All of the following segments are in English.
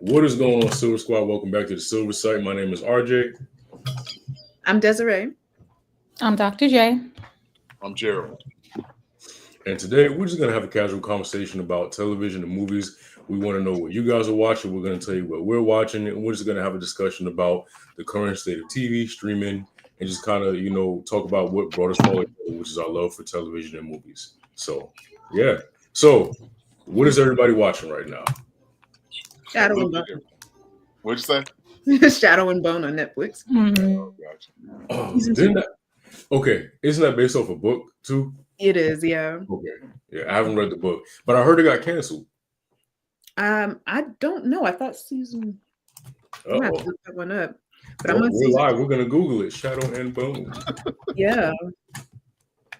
What is going on, Silver Squad? Welcome back to the Silver Site. My name is RJ. I'm Desiree. I'm Dr. J. I'm Gerald. And today we're just going to have a casual conversation about television and movies. We want to know what you guys are watching. We're going to tell you what we're watching. And we're just going to have a discussion about the current state of TV, streaming, and just kind of, talk about what brought us all together, which is our love for television and movies. So, yeah. So, what is everybody watching right now? Shadow and Bone. What'd you say? Shadow and Bone on Netflix. Oh, gotcha. Isn't that based off a book too? It is, yeah. Okay. Yeah, I haven't read the book, but I heard it got canceled. I don't know. I thought season. I'm gonna have to look that one up. But I'm on we're live. We're gonna Google it. Shadow and Bone. Yeah.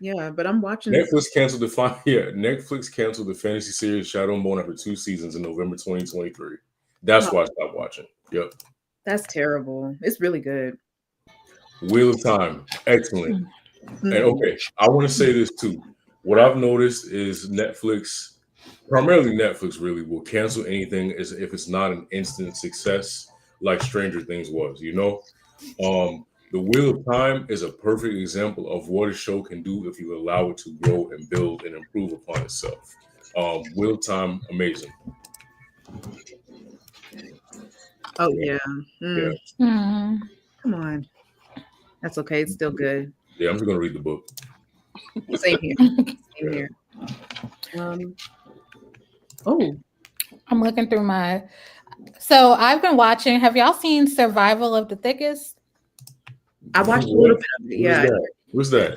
Yeah, but I'm watching. Netflix canceled the fantasy series Shadow and Bone after 2 seasons in November 2023. That's why I stopped watching. Yep. That's terrible. It's really good. Wheel of Time, excellent. And okay, I want to say this too. What I've noticed is Netflix, primarily Netflix, really will cancel anything as if it's not an instant success, like Stranger Things was. The Wheel of Time is a perfect example of what a show can do if you allow it to grow and build and improve upon itself. Wheel of Time, amazing. Oh yeah. Yeah. Come on. That's okay. It's still good. Yeah, I'm just gonna read the book. Same here. Same here. I'm looking through my. So I've been watching. Have y'all seen Survival of the Thickest? I watched a little bit of it. Yeah. What's that?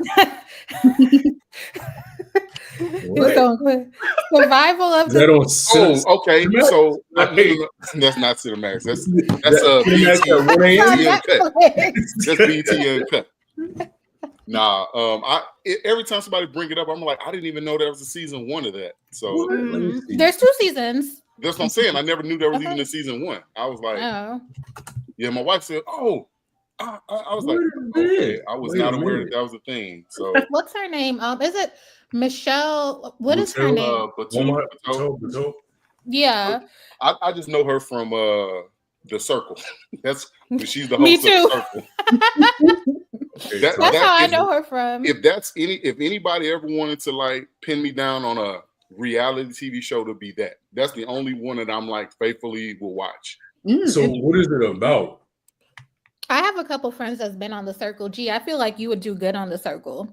Survival of the. Okay. So that's not Cinemax. That's BT Uncut. Nah, every time somebody bring it up, I'm like, I didn't even know there was a season 1 of that. So there's 2 seasons. That's what I'm saying. I never knew there was even a season 1. I was like, yeah. My wife said, I was like, okay. I was not aware that was a thing. So what's her name? Is it Michelle? What is her name? Bateau. Yeah. I just know her from The Circle. She's the host Me too. of The Circle. That's how I know her from. If anybody ever wanted to like pin me down on a reality TV show, to be that. That's the only one that I'm like faithfully will watch. So what is it about? I have a couple friends that's been on The Circle. Gee, I feel like you would do good on The Circle.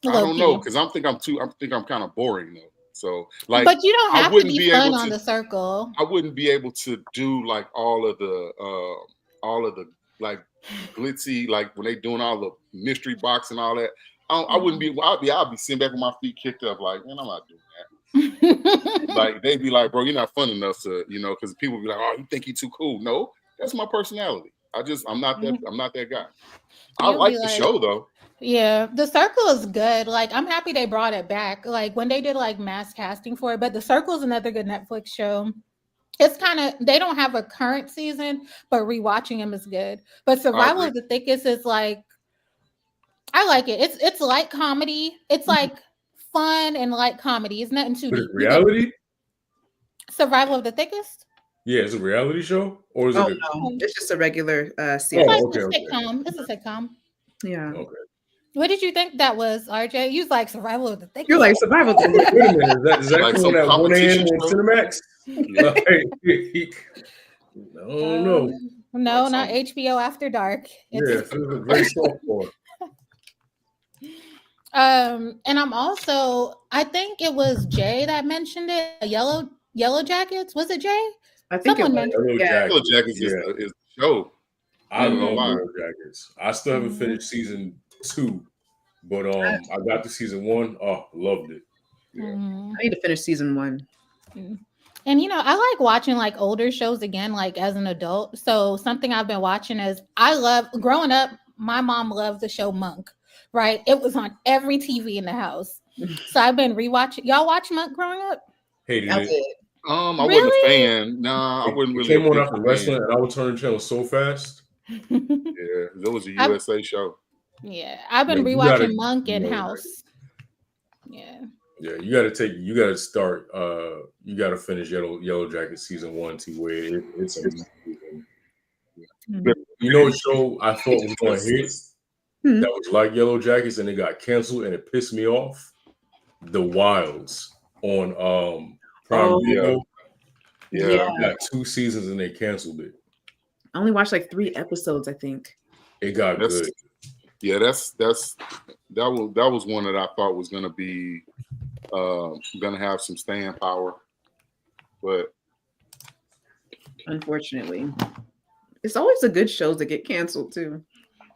I don't know because I think I'm kind of boring though. So like, but you don't have to be fun on The Circle. I wouldn't be able to do like all of the like glitzy, like when they doing all the mystery box and all that. I wouldn't be. I'd be sitting back with my feet kicked up, like, man, I'm not doing that. Like they'd be like, bro, you're not fun enough to, because people would be like, oh, you think he's too cool? No, that's my personality. I'm not that guy. I like the show though. Yeah, The Circle is good. Like, I'm happy they brought it back. Like when they did like mass casting for it, but The Circle is another good Netflix show. It's kind of, they don't have a current season, but rewatching them is good. But Survival of the Thickest is like, I like it. It's light comedy. It's like fun and light comedy. It's nothing too deep. Reality? Survival of the Thickest? Yeah, it's a reality show? Or is it? No, it's just a regular series. It's a sitcom. It's a sitcom. Yeah. Okay. What did you think that was, RJ? You was like Survival of the Thickest. You're like Survival of the Thickest. Wait a minute. Is that like some that 1 a.m. on Cinemax? No. No, not HBO After Dark. It's a great software. And I'm also, I think it was Jay that mentioned it. Yellow Jackets. Was it Jay? I think someone mentioned Yellow Jackets is the show. I love Yellow Jackets. I still haven't finished season 2, but I got to season 1. Oh, loved it. Yeah. I need to finish season 1. And I like watching like older shows again, like as an adult. So something I've been watching is growing up, my mom loved the show Monk, right? It was on every TV in the house. So I've been rewatching. Y'all watch Monk growing up? Hated it. I wasn't a fan. Nah, I wasn't really. It came on after wrestling, and I would turn the channel so fast. Yeah, that was a USA show. Yeah, I've been rewatching Monk and House. Yeah. Yeah, you gotta start. You gotta finish Yellow Jacket season 1 to where it's amazing. You know what show I thought was going to hit that was like Yellow Jackets and it got canceled and it pissed me off? The Wilds on Prime Video. Yeah. Got 2 seasons and they canceled it. I only watched like 3 episodes, I think. It got good. Yeah, that was one that I thought was gonna be gonna have some staying power, but unfortunately, it's always the good shows that get canceled too.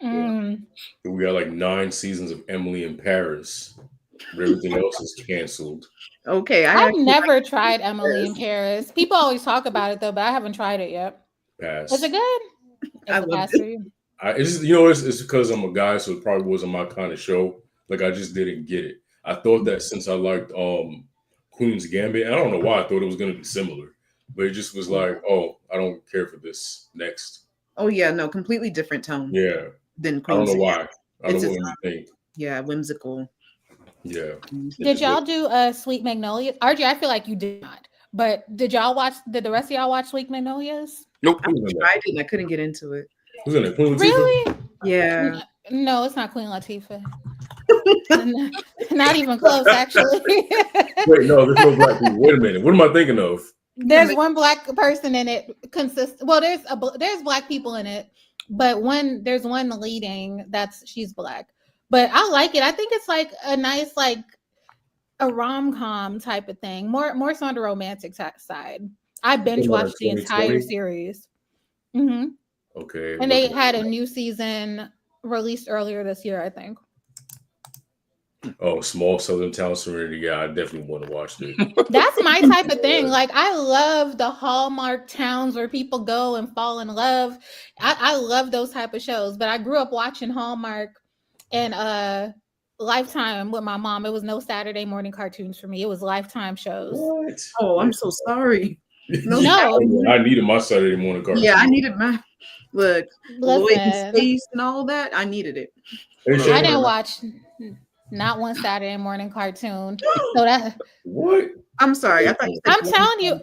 We got like 9 seasons of Emily in Paris. Everything else is canceled. Okay, I've never tried Emily in Paris. People always talk about it though, but I haven't tried it yet. Pass. Is it good? I love it. It's because I'm a guy, so it probably wasn't my kind of show. Like I just didn't get it. I thought that since I liked Queen's Gambit, and I don't know why I thought it was gonna be similar, but it just was like, oh, I don't care for this. Next. Oh yeah, no, completely different tone. Yeah. Than Queen's. I don't know why. I don't know what you think. Yeah, whimsical. Yeah. Did y'all do Sweet Magnolias? RJ, I feel like you did not. But did the rest of y'all watch Sweet Magnolias? Nope. I tried it and I couldn't get into it. Who's in it? Queen Latifah? Really? Yeah. No, it's not Queen Latifah. Not even close, actually. Wait, no, there's no black people. Wait a minute. What am I thinking of? There's one black person in it. Well, there's black people in it, but there's one leading she's black. But I like it. I think it's like a nice, like a rom-com type of thing. More so on the romantic side. I binge watched the entire series. Mm-hmm. Okay. And they had a new season released earlier this year, I think. Oh, Small Southern Town Serenity. Yeah, I definitely want to watch it. That's my type of thing. Like, I love the Hallmark towns where people go and fall in love. I love those type of shows. But I grew up watching Hallmark and Lifetime with my mom. It was no Saturday morning cartoons for me. It was Lifetime shows. What? Oh, I'm so sorry. No. I needed my Saturday morning cartoon. Yeah, I needed my Lloyd Listen. and Space and all that. I needed it. I didn't watch not one Saturday morning cartoon. So that what? I'm sorry. I thought you said I'm telling you,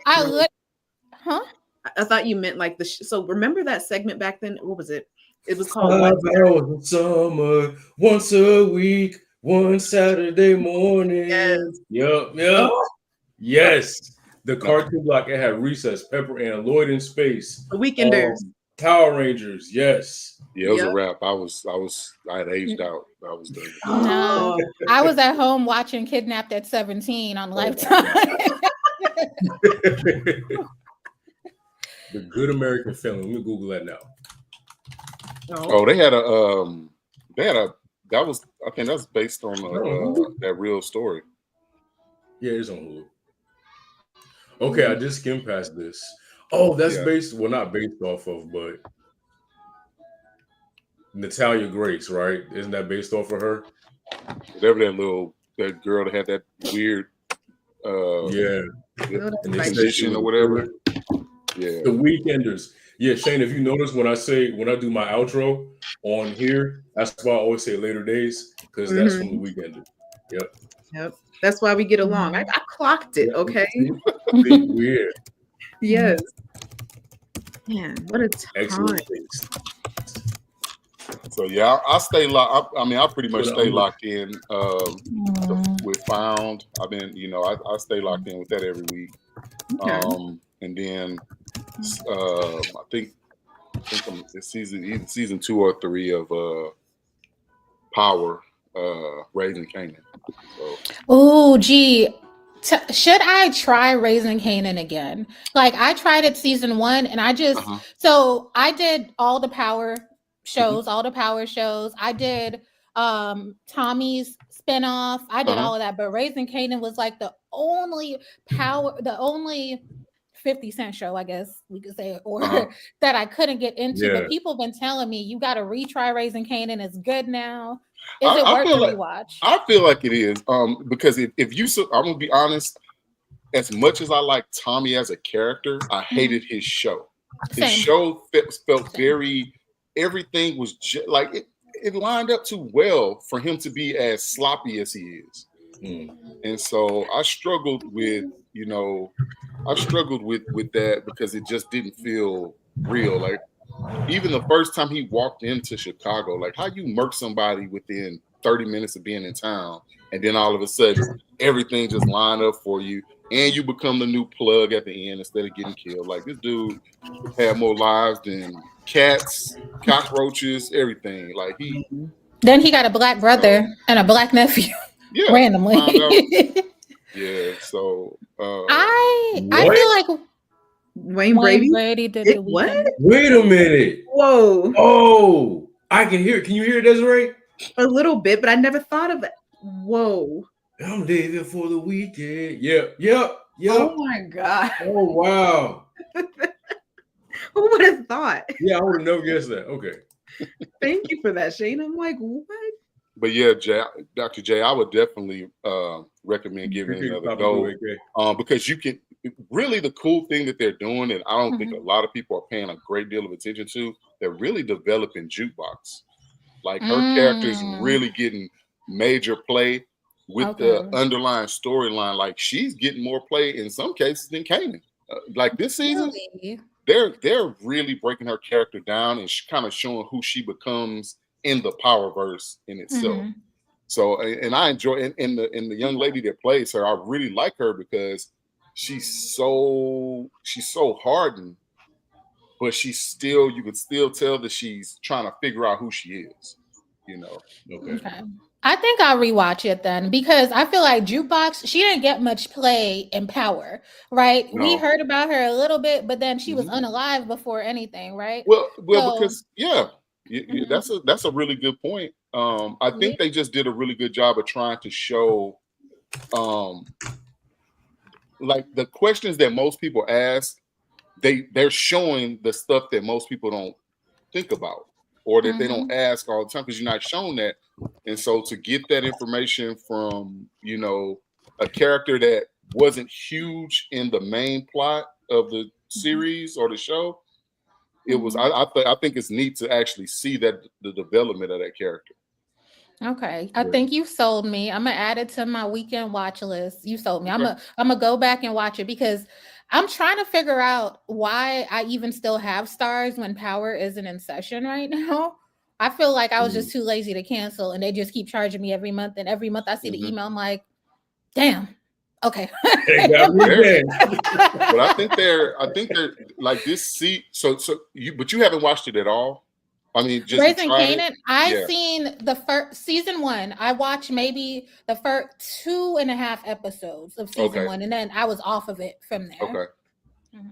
I thought you meant like so remember that segment back then? What was it? It was called 5 hours of summer, once a week, one Saturday morning. Yes. Yep. Yes. The cartoon block, it had Recess, Pepper Ann, Lloyd in Space. The Weekenders. Power Rangers, yes. Yeah, it was a wrap. I had aged out. I was done. No, I was at home watching Kidnapped at 17 on Lifetime. The Good American Family. Let me Google that now. Oh, they had I think that's based on that real story. Yeah, it's on Hulu. Okay, I just skimmed past this. Oh, that's not based off of, but Natalia Grace, right? Isn't that based off of her? Whatever that girl that had that weird condition or whatever. Yeah. The Weekenders. Yeah, Shane, if you notice when I do my outro on here, that's why I always say later days, because that's from the Weekenders. Yep. That's why we get along. I clocked it, okay? Weird. Yes. Man, what a time. Excellent. So yeah, I stay locked. I pretty much stay locked in with Found. I've been, I stay locked in with that every week. Okay. And then I think it's season 2 or 3 of Power, Raising Kanan. So. Oh, gee. Should I try Raising Kanan again? Like, I tried it season 1 and I just so I did all the Power shows, I did Tommy's spinoff. I did all of that, but Raising Kanan was like the only 50 Cent show, I guess we could say, or that I couldn't get into. Yeah. But people have been telling me you got to retry Raising Kanan. It's good now. Is it worth the rewatch? I feel like it is. Because if you, I'm gonna be honest. As much as I like Tommy as a character, I hated his show. His show felt very. Everything was like it lined up too well for him to be as sloppy as he is. And so I struggled with, with that because it just didn't feel real. Like even the first time he walked into Chicago, like how you murk somebody within 30 minutes of being in town, and then all of a sudden everything just line up for you, and you become the new plug at the end instead of getting killed. Like this dude had more lives than cats, cockroaches, everything. Like he. Then he got a black brother and a black nephew. Yeah, randomly. Yeah. So I feel like Wayne Brady did the what? weekend. Wait a minute. Whoa. Oh, I can hear. Can you hear it, Desiree? A little bit, but I never thought of it. Whoa. I'm David for the weekend. Yep. Oh my God. Oh wow. Who would have thought? Yeah, I would have never guessed that. Okay. Thank you for that, Shane. I'm like, what? But yeah, Dr. J, I would definitely recommend giving it another go. Because you can really the cool thing that they're doing, and I don't think a lot of people are paying a great deal of attention to, they're really developing Jukebox. Like her character is really getting major play with the underlying storyline. Like she's getting more play in some cases than Kanan. Like this season, they're really breaking her character down and kind of showing who she becomes in the Powerverse in itself. So, and I enjoy, and the young lady that plays her, I really like her because she's so hardened, but you could still tell that she's trying to figure out who she is. Okay. I think I'll rewatch it then because I feel like Jukebox, she didn't get much play in Power, right? No. We heard about her a little bit, but then she was unalive before anything, right? Well, because that's a really good point. I think they just did a really good job of trying to show, like the questions that most people ask, they're showing the stuff that most people don't think about or that they don't ask all the time because you're not shown that. And so to get that information from, a character that wasn't huge in the main plot of the series or the show, it was, I think it's neat to actually see that the development of that character. Okay. I think you sold me. I'm going to add it to my weekend watch list. You sold me. Okay. I'm going to go back and watch it because I'm trying to figure out why I even still have stars when Power isn't in session right now. I feel like I was just too lazy to cancel and they just keep charging me every month. And every month I see the email, I'm like, damn. Okay. But I think they're like this seat. But you haven't watched it at all. I mean, just Raising Kanan. I've seen the first season 1. I watched maybe the first 2.5 episodes of season 1, and then I was off of it from there. Okay.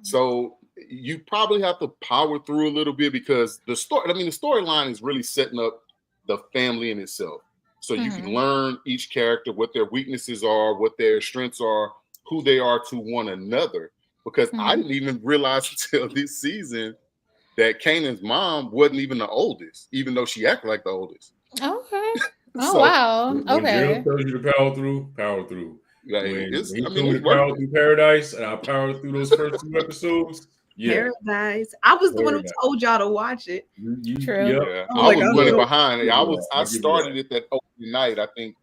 So you probably have to power through a little bit because the storyline is really setting up the family in itself. So you can learn each character, what their weaknesses are, what their strengths are, who they are to one another. Because I didn't even realize until this season that Kanan's mom wasn't even the oldest, even though she acted like the oldest. Okay. Oh, wow. Okay. When Jill tells you to power through. Like, when he told me to power through Paradise, and I powered through those first 2 episodes. Yeah. Paradise. I was the one who told y'all to watch it. True. Yeah. I was running behind. I started it that opening night. I think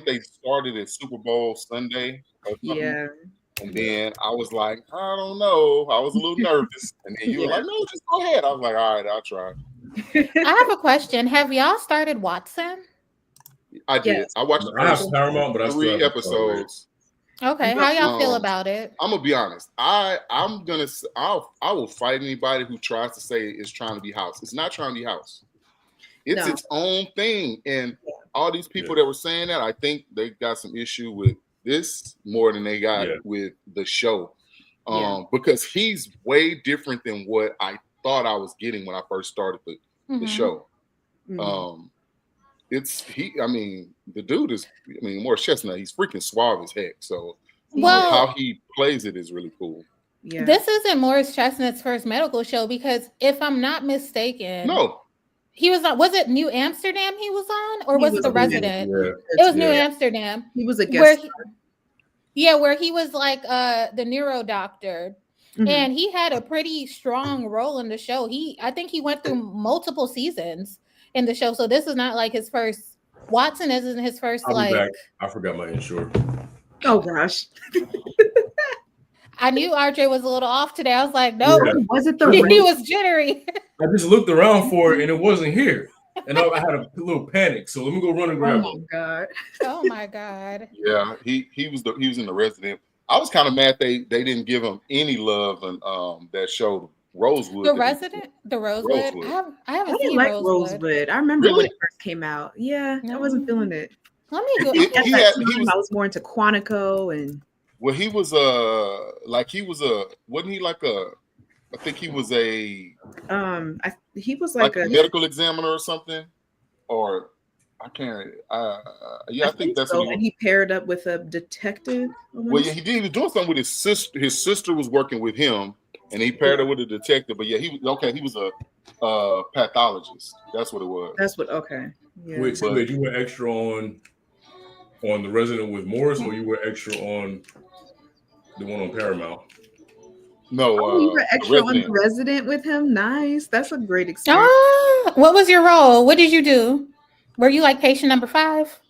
they started at Super Bowl Sunday or something. Yeah. And then I was like, I don't know. I was a little nervous. And then you were like, no, just go ahead. I was like, all right, I'll try. I have a question. Have y'all started Watson? I did. Yes. I watched Paramount, but 3 episodes. Okay, how y'all feel about it? I'm gonna be honest. I will fight anybody who tries to say it's trying to be House. It's not trying to be House. It's its own thing. And all these people that were saying that, I think they got some issue with this more than they got with the show. Because he's way different than what I thought I was getting when I first started the show. The dude is, Morris Chestnut, he's freaking suave as heck. So how he plays it is really cool. Yeah. This isn't Morris Chestnut's first medical show because if I'm not mistaken, he was on, was it New Amsterdam he was on, or was it The Resident? It was New Amsterdam. He was a guest. Where he was like the neuro doctor. And he had a pretty strong role in the show. I think he went through multiple seasons in the show. So this is not like his first Watson isn't his first I'll be like. back. I forgot my insurance. Oh gosh. I knew RJ was a little off today. I was like, nope. Yeah. Was it the He was jittery. I just looked around for it and it wasn't here. And I had a little panic. So let me go run and grab Oh it. god. Oh my god. Yeah, he was in The Resident. I was kind of mad they didn't give him any love and that show Rosewood. The Resident, the Rosewood. Rosewood. I haven't I didn't seen like Rosewood. Rosewood. I remember when Really? it first came out. Yeah, I No. wasn't feeling it. Let me go. At He that had- he time, was- I was more into Quantico and Well, he was wasn't he like a? I think he was a he was like like a a medical examiner or something, or I can't. Yeah, I think that's so. what he And was. he paired up with a detective. Well, yeah, he did. He was doing something with his sister. His sister was working with him, and he paired her with a detective. But yeah, he was a pathologist. That's what it was. That's what. Okay. Yeah. Wait, so wait, you were extra on The Resident with Morris, or you were extra on the one on Paramount? No, Oh, you were extra on Resident. The Resident with him. Nice. That's a great experience. Ah, what was your role? What did you do? Were you like patient number 5?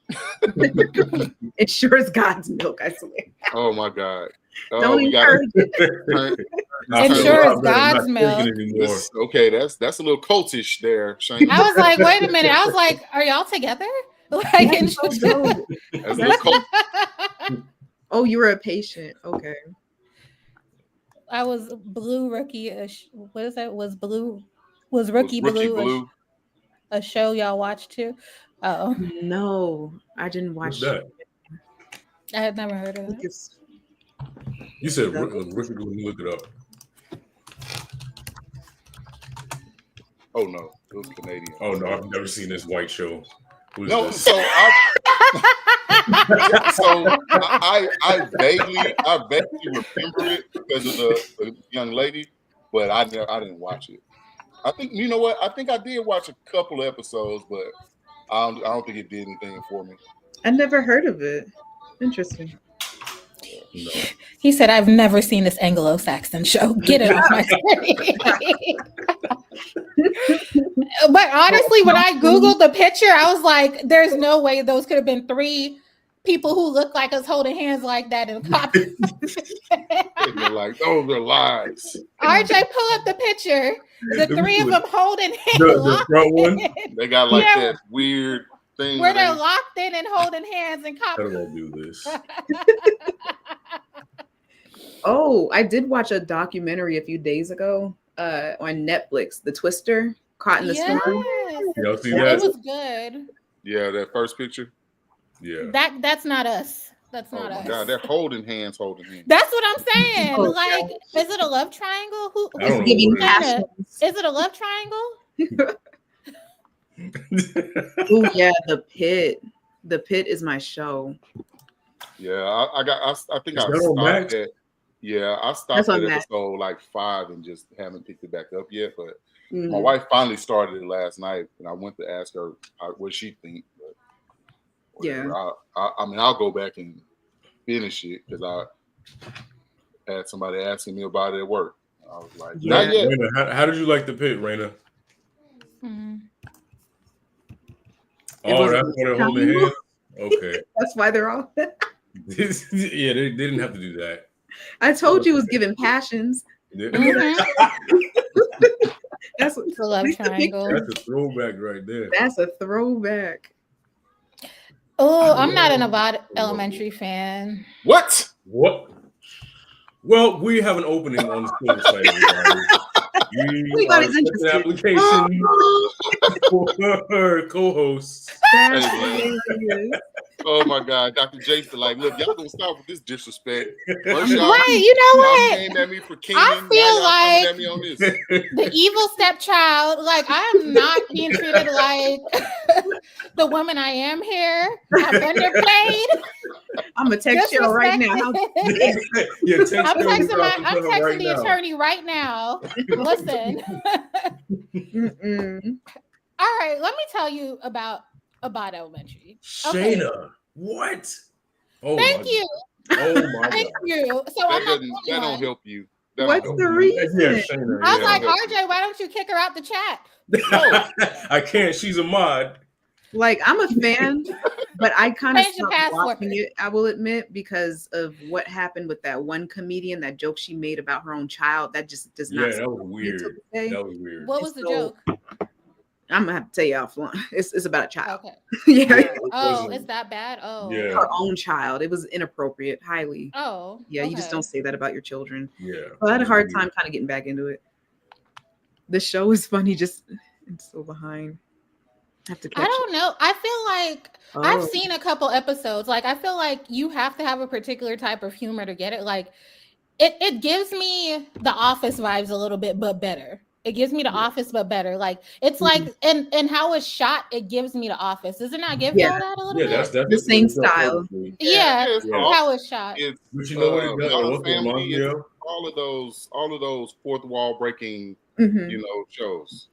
It sure is God's milk. I swear. Oh my God! Don't we got encourage it. It sure is God's milk. Okay, that's a little cultish there, Shane. I was like, wait a minute. I was like, are y'all together? Like, That's so dope. That's a little cult. Oh, you were a patient. Okay. I was Blue Rookie. What is that? Was Rookie Blue a show y'all watched too? Oh, No, I didn't What's watch that? I had never heard of it. It's- You said Ricky, let me look it up. Oh no, it was Canadian. Oh no, I've never seen this white show. Who is No, this? so I vaguely remember it because of the young lady, but I didn't watch it. I think you know what? I think I did watch a couple of episodes, but I don't think it did anything for me. I never heard of it. Interesting. No. He said, I've never seen this Anglo-Saxon show. Get it off my screen. But honestly, when I Googled the picture, I was like, there's no way those could have been 3 people who look like us holding hands like that in a copy. They're like, those are lies. RJ, pull up the picture. The 3 of them holding hands. The front one? They got like Yeah. that weird thing Where they're they- locked in and holding hands and How copy. do I do this? Oh, I did watch a documentary a few days ago on Netflix, The Twister, Caught in the Storm. Y'all see It that? was good. Yeah, that first picture. Yeah. That's not us. That's Oh not my us. God, they're holding hands. That's what I'm saying. Oh, Like, is it a love triangle? I don't know Giving what it kinda- passions. Is it a love triangle? Oh yeah, The Pit. The Pit is my show. Yeah, I think Is I that on stopped Max? at. Yeah, I stopped That's on at Max. episode like 5 and just haven't picked it back up yet. But my Mhm. wife finally started it last night, and I went to ask her what she think. But whatever. I mean, I'll go back and finish it because I had somebody asking me about it at work. I was like, Yeah. not yet. Raina, how did you like The Pit, Raina? Mhm. It Oh, was- that's why they're holding hands? Okay. That's why they're all. Yeah, they didn't have to do that. I told you it was giving passions. Yeah. Mhm. That's what, It's a love at least the triangle. picture- That's a throwback right there. That's a throwback. Oh, I'm not an Abad Elementary fan. What? What? Well, we have an opening on the school site, everybody. We got his an interested. application for co-hosts. That's Hey, hilarious. Oh my God, Dr. Jason, like, look, y'all gonna stop with this disrespect. First Right, y'all, you know y'all what? came at me for King. I feel like- at me on this. The evil stepchild. Like, I am not being treated like the woman I am here. I'm underpaid. I'm gonna text y'all right now. How- Disrespected. Yeah, text I'm her texting, about I'm her texting right the now. attorney right now. Listen. Mm-mm. All right, let me tell you about Abad Elementary. Shayna, what? Oh Thank my- you. Oh my Thank God. you. So That I'm not doesn't, the that only don't one. help you. That What's don't the help reason? Yeah, Shayna. I was Yeah. like, RJ, why don't you kick her out the chat? I can't. She's a mod. Like, I'm a fan, but I kind of Change the stopped password. watching it, I will admit, because of what happened with that one comedian, that joke she made about her own child. That just does not Yeah, sit that was well with me till weird. this day. That was weird. What was the So, joke? I'm gonna have to tell you offline. It's about a child. Okay. Yeah, It Oh, wasn't- it's that bad? Oh. Yeah. her own child. It was inappropriate, highly. Oh. Yeah, you just okay. don't say that about your children. Yeah. So I had a It was hard weird. time kind of getting back into it. The show is funny, just it's so behind. I have to catch I don't know. I feel like I've Oh. seen a couple episodes. Like I feel like you have to have a particular type of humor to get it. Like it gives me the Office vibes a little bit, but better. It gives me the Office, but better. Like it's like and how it's shot, it gives me the Office. Does it not give Yeah. y'all that a little Yeah, bit? that's The same it's up style. perfectly. Yeah, it's Yeah. all- how it's shot. it's But you know what it does? Modern One thing Family, reminds me it's of? all of those fourth wall breaking, Mhm. shows.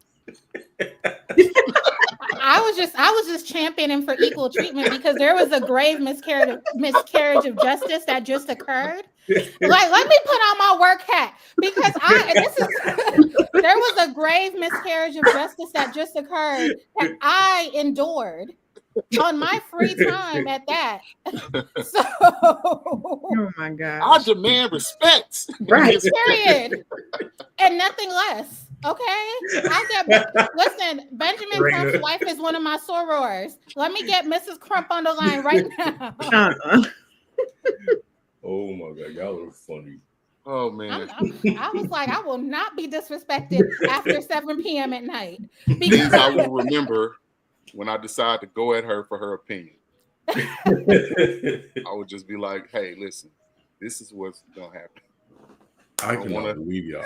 I was just championing for equal treatment because there was a grave miscarriage of justice that just occurred. Like, let me put on my work hat because there was a grave miscarriage of justice that just occurred that I endured on my free time at that. So Oh my I gosh. demand respect. Right. period. And nothing less. Okay. Listen, Benjamin Right. Crump's wife is one of my sorors. Let me get Mrs. Crump on the line right now. Oh my god, y'all are funny. Oh man. I was like, I will not be disrespected after 7 p.m. at night. These I will remember when I decide to go at her for her opinion. I would just be like, hey, listen, this is what's gonna happen. I don't cannot wanna- believe y'all.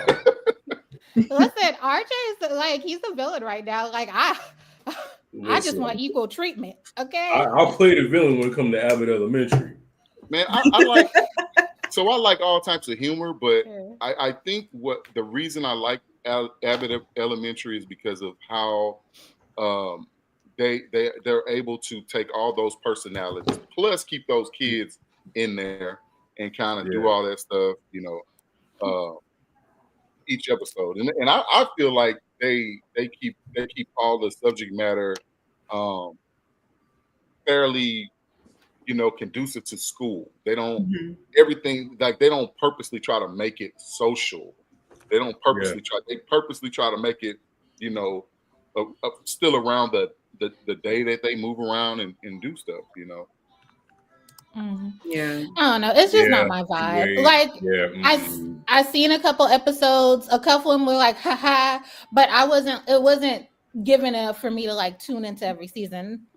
Listen, RJ is like, he's a villain right now. Like, I just Listen, want equal treatment. Okay. I'll play the villain when it comes to Abbott Elementary. Man, I like I like all types of humor, but Yeah. I think what the reason I like Abbott Elementary is because of how they're able to take all those personalities plus keep those kids in there and kind of do Yeah. all that stuff, each episode. And I feel like they keep all the subject matter fairly conducive to school. They don't Mhm. everything, like they don't purposely try to make it social. They don't purposely they purposely try to make it, still around the day that they move around and do stuff, Mhm. Yeah. I don't know. It's just Yeah, not my vibe. wait, Like, yeah. I seen a couple episodes. A couple of them were like, haha, but it wasn't given enough for me to like tune into every season.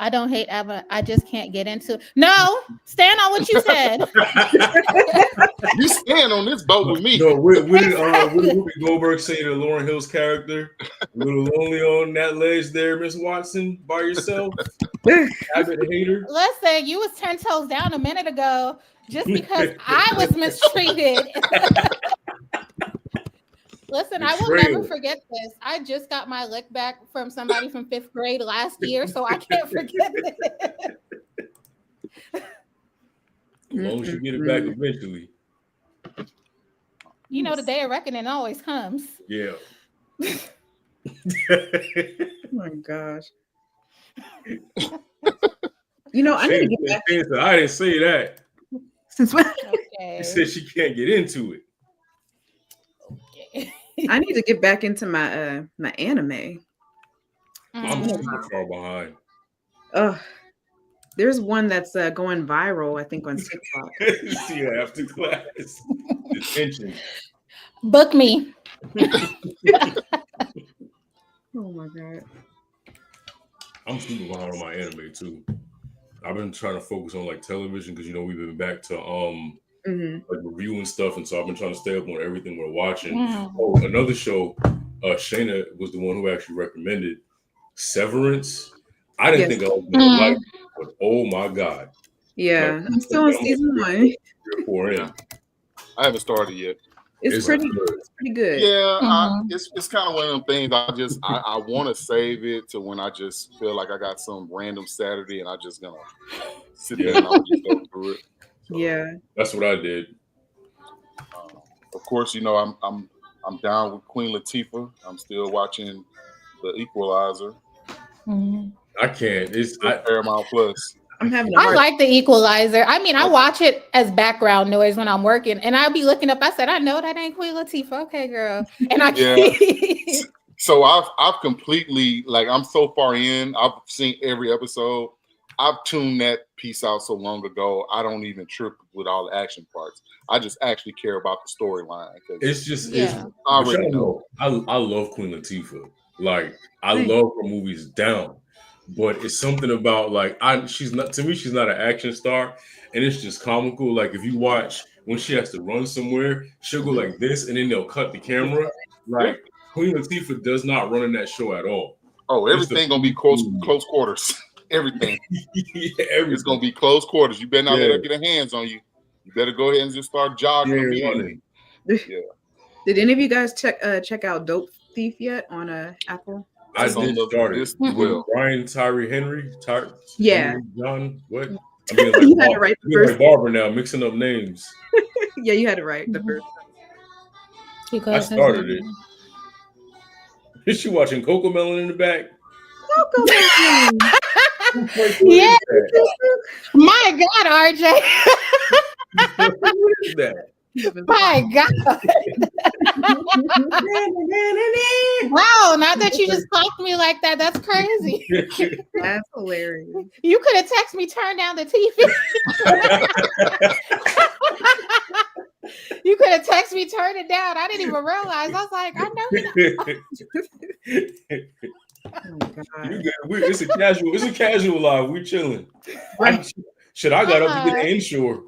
I don't hate Abba. I just can't get into it. No, stand on what you said. You stand on this boat with me. No, what did Whoopi Goldberg say to Lauryn Hill's character? A little lonely on that ledge there, Miss Watson, by yourself. Abbott hater. Listen, you was 10 toes down a minute ago just because I was mistreated. Listen, I will never forget this. I just got my lick back from somebody from 5th grade last year, so I can't forget this. As long as you get it back eventually. You know, the day of reckoning always comes. Yeah. Oh my gosh. I need to get back. I didn't say that. Since when? Okay. She said she can't get into it. Okay. I need to get back into my my anime. I'm Mhm. super far behind. There's one that's going viral, I think, on TikTok. See you after class. Detention. Book me. Oh my god. I'm super behind on my anime too. I've been trying to focus on like television because we've been back to like reviewing stuff, and so I've been trying to stay up on everything we're watching. Oh, another show, Shayna was the one who actually recommended Severance. I didn't think I was gonna like it, but oh my god. Yeah, I'm still on season 1. 3 or 4 in. I haven't started yet. It's pretty good. Yeah, it's kind of one of them things. I want to save it to when I just feel like I got some random Saturday and I just gonna sit there and I'll just go through it. So, yeah, that's what I did. Of course, I'm down with Queen Latifah. I'm still watching The Equalizer. I can't. It's Paramount Plus. I'm having a I hard like the Equalizer. I mean, I watch it as background noise when I'm working, and I'll be looking up. I said, I know that ain't Queen Latifah. Okay, girl. And I Yeah. So I've completely, like, I'm so far in. I've seen every episode. I've tuned that piece out so long ago. I don't even trip with all the action parts. I just actually care about the storyline. it's just Yeah. I already know. I love Queen Latifah. Like I love her movies down. But it's something about like she's not, to me, she's not an action star, and it's just comical. Like if you watch when she has to run somewhere, she'll go like this, and then they'll cut the camera. Like Queen Latifah does not run in that show at all. Oh, everything gonna be close quarters. Everything. It's gonna be close quarters. You better not let her get her hands on you. You better go ahead and just start jogging immediately. Yeah. Did any of you guys check out Dope Thief yet on Apple? I did start it with Brian Tyree Henry. John, what? I mean, like, you had to write the first like Barber now, mixing up names. Yeah, you had to write the first one. I started it. Is she watching Coco Melon in the back? Coco Melon. Yeah. My God, RJ. What is that? My God. Wow, not that you just talked to me like that. That's crazy. That's hilarious. You could have texted me, turn down the TV. You could have texted me, turn it down. I didn't even realize. I was like, I know you. Oh, God. It's a casual live. We chilling. Right. Shit, I got up to get an inshore.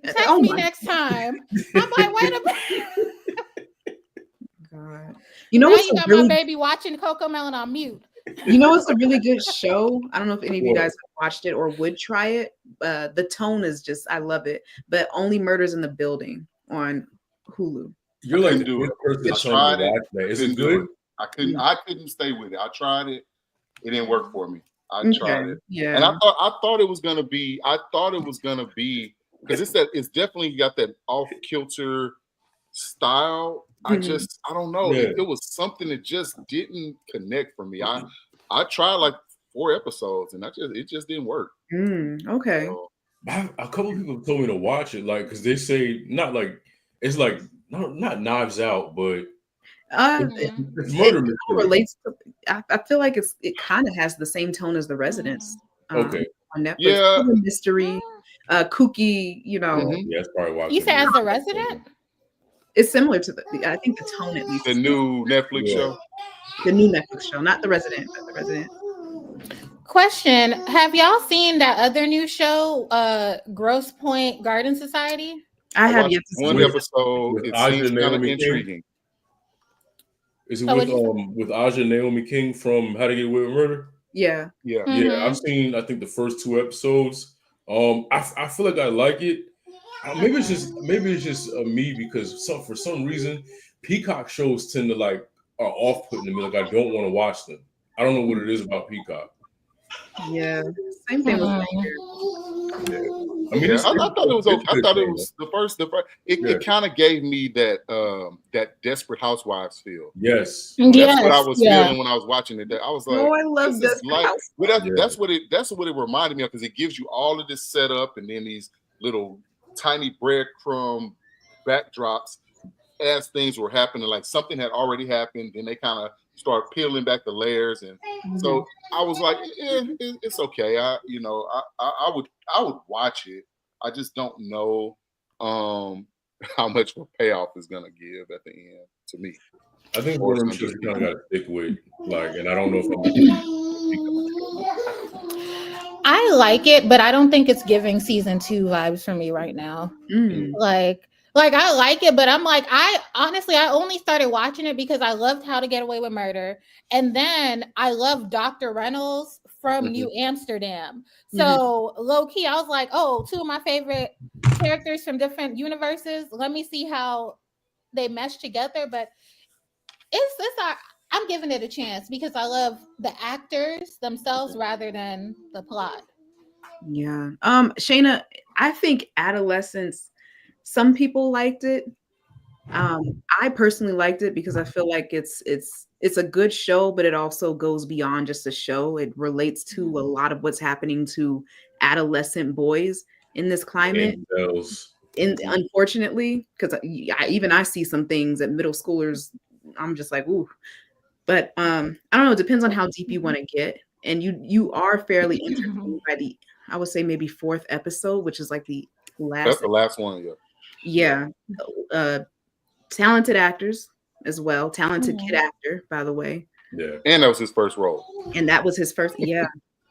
Text me next time. I'm like, wait a minute. God. You know what's you got my baby watching Coco Melon on mute. You know what's a really good show? I don't know if any of you guys have watched it or would try it. The tone is just, I love it. But Only Murders in the Building on Hulu. You're like the good person to watch that. Is it good? I couldn't stay with it. I tried it. It didn't work for me. I tried it. Yeah. And I thought it was gonna be because it's definitely got that off-kilter style. I don't know. It was something that just didn't connect for me. I tried like 4 episodes and it just didn't work. Okay. So, a couple of people told me to watch it, like, because they say not like it's like not Knives Out, but it's murder mystery. It relates to, I feel like it kind of has the same tone as The Residence. Okay. On Netflix. Yeah. Mystery, kooky, you know. Yeah, that's probably why. You said as The Resident? It's similar to I think the tone at least. The new Netflix show. The new Netflix show, not The Resident, but The Resident. Question: have y'all seen that other new show, Grosse Pointe Garden Society? I have yet to see one episode. It seems kind of intriguing. Is it with Aja Naomi King from How to Get Away with Murder? Yeah. Yeah. I've seen, I think, the first 2 episodes. I feel like I like it. Maybe it's just me because for some reason Peacock shows tend to like are off-putting to me. Like I don't want to watch them. I don't know what it is about Peacock. Yeah, same thing with I mean, I thought it was okay. I thought it was the first. It kind of gave me that Desperate Housewives feel. Yes, that's what I was feeling when I was watching it. I was like, "Oh, I love this." That's what it reminded me of, because it gives you all of this setup and then these little tiny breadcrumb backdrops as things were happening. Like something had already happened, then they kind of start peeling back the layers, and so I was like, it's okay. I would watch it. I just don't know how much of a payoff is gonna give at the end to me. I think one of them shows you kind of got to stick with, like, and I don't know if I'm. I like it, but I don't think it's giving season 2 vibes for me right now. Like I like it, but I'm like, I only started watching it because I loved How to Get Away with Murder. And then I love Dr. Reynolds from New Amsterdam. So low key, I was like, oh, 2 of my favorite characters from different universes. Let me see how they mesh together. But I'm giving it a chance because I love the actors themselves rather than the plot. Yeah. Shayna, I think Adolescence, some people liked it. I personally liked it because I feel like it's a good show, but it also goes beyond just a show. It relates to a lot of what's happening to adolescent boys in this climate. And bells. And unfortunately, because even I see some things that middle schoolers, I'm just like, ooh. But I don't know. It depends on how deep you want to get, and you are fairly entertained by I would say maybe fourth episode, which is like the last. That's the last one. Yeah. Talented actors as well. Talented kid actor, by the way. Yeah. And that was his first role. And that was his first. Yeah.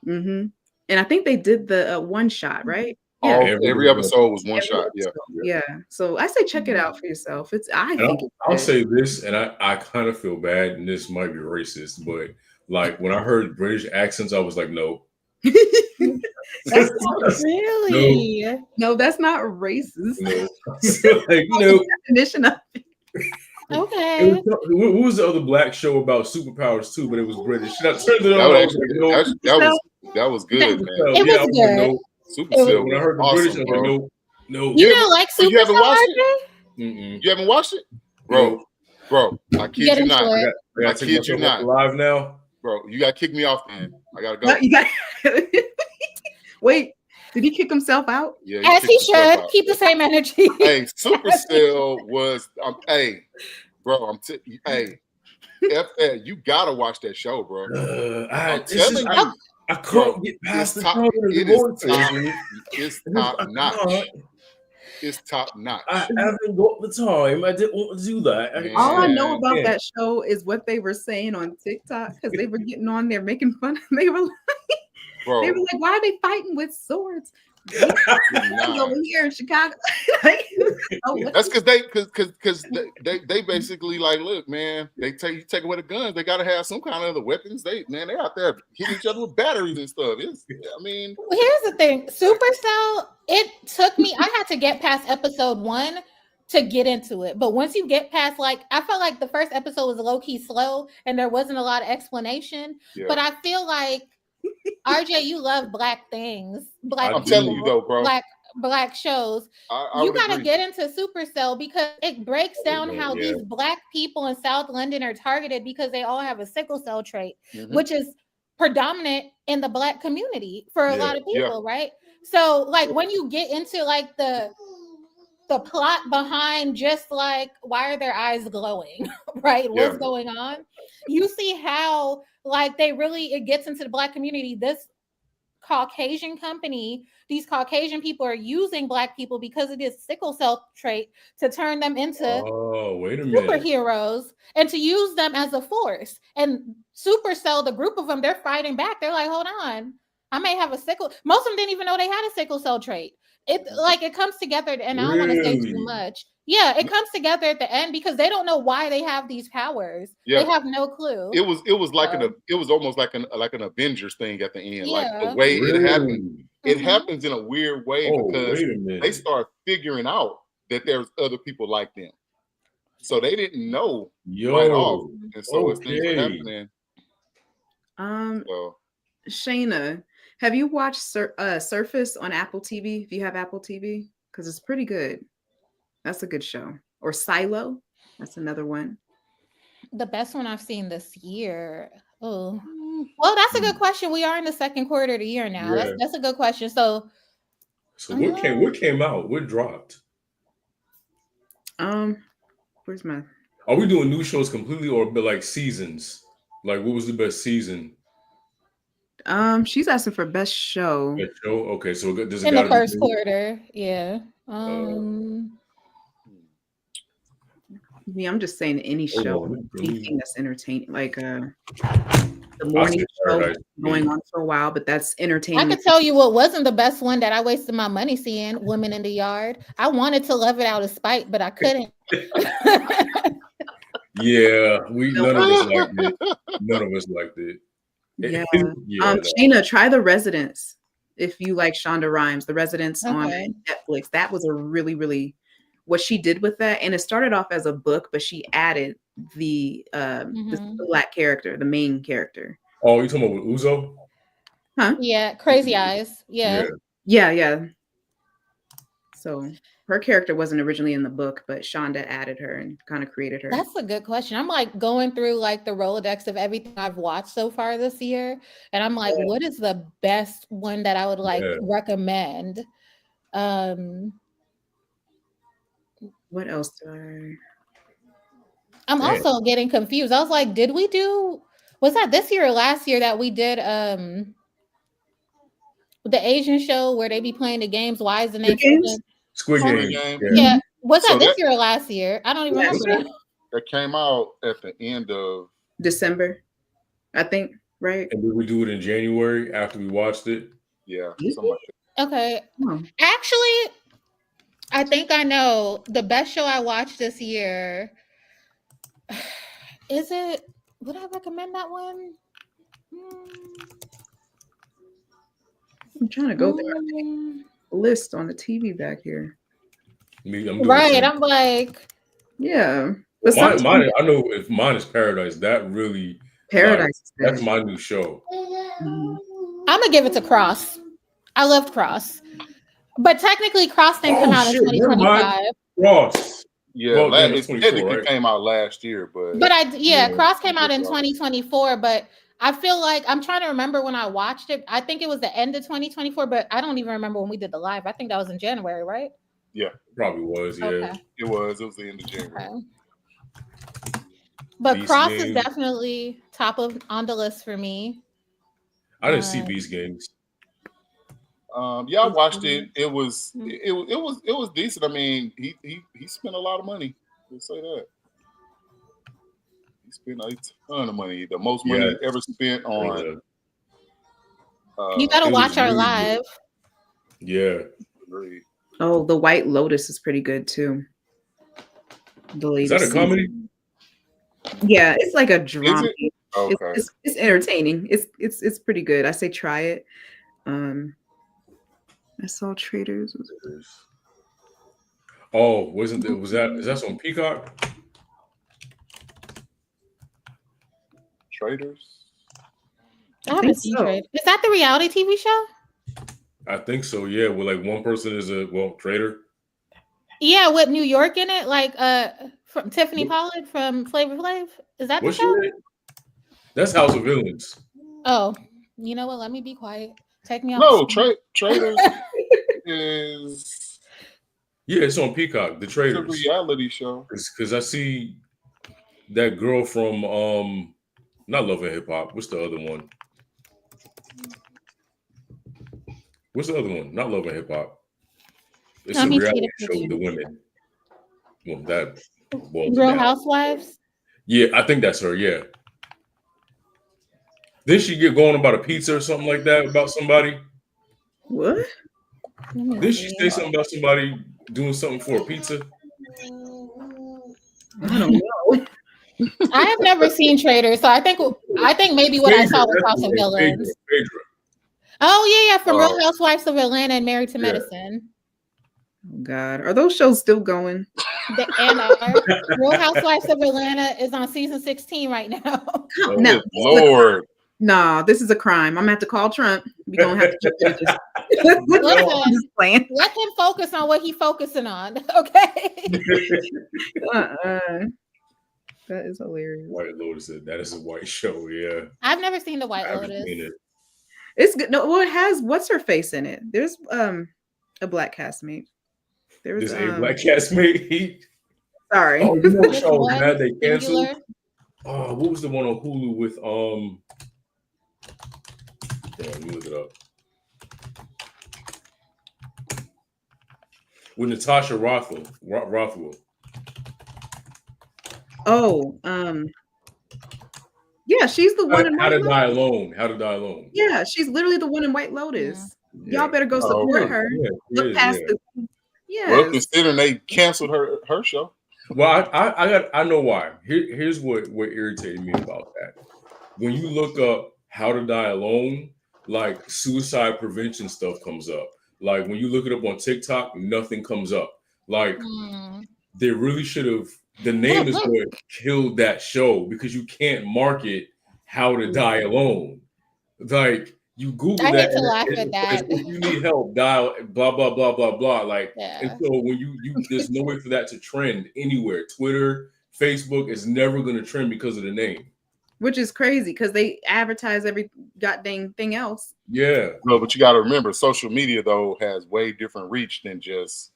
And I think they did the one shot, right? Yeah. Every episode was one shot. Yeah. Yeah. So I say check it out for yourself. I'll say this, and I kind of feel bad, and this might be racist, but like when I heard British accents, I was like, no. That's not really. No, that's not racist. No. Like, no. Definition of it. Okay. What was the other black show about superpowers too? But it was British. I turned it on. That was good, man. It was good. Supercell. When I heard the awesome, British, I was like, no. You don't like Supercell? You haven't watched it? Mm-mm. You haven't watched it, bro? I kid you not. I kid you not. Live now, bro. You got to kick me off, man. I gotta go. You got. Wait. Did he kick himself out? Yeah, as he should. Keep the same energy. Hey, Supercell was. Hey, bro. Hey, you gotta watch that show, bro. I'm telling you. I can't get past the top. It's top notch. It's top notch. I haven't got the time. I didn't want to do that. All I know about that show is what they were saying on TikTok because they were getting on there making fun. They were like, why are they fighting with swords? Over here in Chicago. That's because they basically like, look, man, you take away the guns, they gotta have some kind of other weapons. They out there hitting each other with batteries and stuff. Here's the thing. Supercell, it took me, I had to get past episode 1 to get into it. But once you get past, like, I felt like the first episode was low-key slow and there wasn't a lot of explanation. Yeah. But I feel like RJ, you love black things. I'm telling you though, bro. Black shows. You gotta get into Supercell because it breaks down how these black people in South London are targeted because they all have a sickle cell trait, which is predominant in the black community for a lot of people, right? So like when you get into like the plot behind just like why are their eyes glowing, right? What's going on? You see how like it gets into the black community. This Caucasian company, these Caucasian people are using black people because of this sickle cell trait to turn them into superheroes and to use them as a force. And Supercell, the group of them, they're fighting back. They're like, hold on, I may have a sickle. Most of them didn't even know they had a sickle cell trait. It comes together, and I don't want to say too much. Yeah, it comes together at the end because they don't know why they have these powers. Yeah. They have no clue. It was like it was almost like an Avengers thing at the end. Yeah. Like the way it happened, it happens in a weird way because they start figuring out that there's other people like them. So they didn't know right off. And so as things were happening. Shayna, have you watched Surface on Apple TV? If you have Apple TV, because it's pretty good. That's a good show. Or Silo, that's another one. The best one I've seen this year. Oh, well, that's a good question. We are in the second quarter of the year now. Yeah. That's a good question. So what came out? What dropped? Where's my? Are we doing new shows completely or like seasons? Like what was the best season? She's asking for best show. Best show? Okay, so does it in the first quarter? Yeah. I'm just saying any show, anything that's entertaining, like the morning show going on for a while, but that's entertaining. I could tell you what wasn't the best one that I wasted my money seeing, Women in the Yard. I wanted to love it out of spite, but I couldn't. Yeah, none of us liked it. None of us liked it. Yeah. Shayna, try The Residents if you like Shonda Rhimes. The Residents on Netflix. That was a really, really what she did with that, and it started off as a book, but she added the black character, the main character. Oh, you talking about with Uzo? Huh? Yeah, Crazy Eyes. Yeah. Yeah. So her character wasn't originally in the book, but Shonda added her and kind of created her. That's a good question. I'm like going through like the Rolodex of everything I've watched so far this year, and I'm like, what is the best one that I would like recommend? What else do I? I'm also getting confused. I was like, was that this year or last year that we did the Asian show where they be playing the games? Why is the name Squid Game? Yeah. Was that this year or last year? I don't even remember that. That came out at the end of December, I think, right? And did we do it in January after we watched it? Yeah, something like that. Okay. Actually, I think I know the best show I watched this year. Is it? Would I recommend that one? I'm trying to go through a list on the TV back here. Right, I'm like, yeah. But mine, I know if mine is Paradise, that really Paradise. Like, that's my new show. I'm gonna give it to Cross. I loved Cross, but technically Cross didn't come out in 2025. Cross. Yeah, it technically came out last year, but Cross came out in 2024. But I feel like I'm trying to remember when I watched it. I think it was the end of 2024, but I don't even remember when we did the live. I think that was in January, right? Yeah, probably was. Yeah, okay. It was the end of January. Okay. But Beast Cross Game. Is definitely on the list for me. I didn't see Beast Games. Yeah, I watched it. It was decent. I mean, he spent a lot of money. Let's say that. He spent a ton of money. The most money he ever spent on. You gotta watch our live. Yeah. Agreed. Oh, The White Lotus is pretty good too. Is that a comedy? Yeah, it's like a drama. Okay. It's entertaining. It's pretty good. I say try it. I saw Traders. Oh, is that on Peacock? Traders? I haven't seen Traders. Is that the reality TV show? I think so, yeah. Well, like one person is a trader. Yeah, with New York in it, like from Tiffany Pollard from Flavor Flav. Is that the show? That's House of Villains. Oh, you know what? Let me be quiet. Take me off. No, Traders is. Yeah, it's on Peacock. The Traders. It's a reality show. Because I see that girl from not Love and Hip Hop. What's the other one? What's the other one? Not Love and Hip Hop. It's a reality show with the women. Well, that Real Housewives? Yeah, I think that's her, yeah. Didn't she get going about a pizza or something like that about somebody? What? Didn't she say something about somebody doing something for a pizza? I don't know. I have never seen Traders, so I think maybe what I saw was House of Villains. Oh yeah, from Real Housewives of Atlanta and Married to Medicine. Oh God, are those shows still going? Real Housewives of Atlanta is on season 16 right now. No, Lord. Nah, this is a crime. I'm gonna have to call Trump. We're gonna have to let him focus on what he's focusing on. Okay. That is hilarious. White Lotus, that is a white show, yeah. I've never seen the White Lotus. It's good. No, well, it has what's her face in it. There's a black castmate. There's a black castmate. Sorry. Oh, you know what show was mad they canceled? Oh, what was the one on Hulu with damn, let me look it up. With Natasha Rothwell. Oh, yeah, she's the one in How to Die Alone. How to Die Alone. Yeah, she's literally the one in White Lotus. Yeah. Y'all better go support her. Yeah, look past the. Yeah. Well, considering they canceled her show. Well, I know why. Here's what irritated me about that. When you look up How to Die Alone, like suicide prevention stuff comes up. Like when you look it up on TikTok, nothing comes up. Like they really should have. The name is what killed that show because you can't market How to Die Alone. Like you Google I that, hate to laugh at that. if you need help, dial blah blah blah blah blah. Like, Yeah. and so when you there's no way for that to trend anywhere. Twitter, Facebook is never going to trend because of the name. Which is crazy because they advertise every goddamn thing else. Yeah. No, but you got to remember, social media though has way different reach than just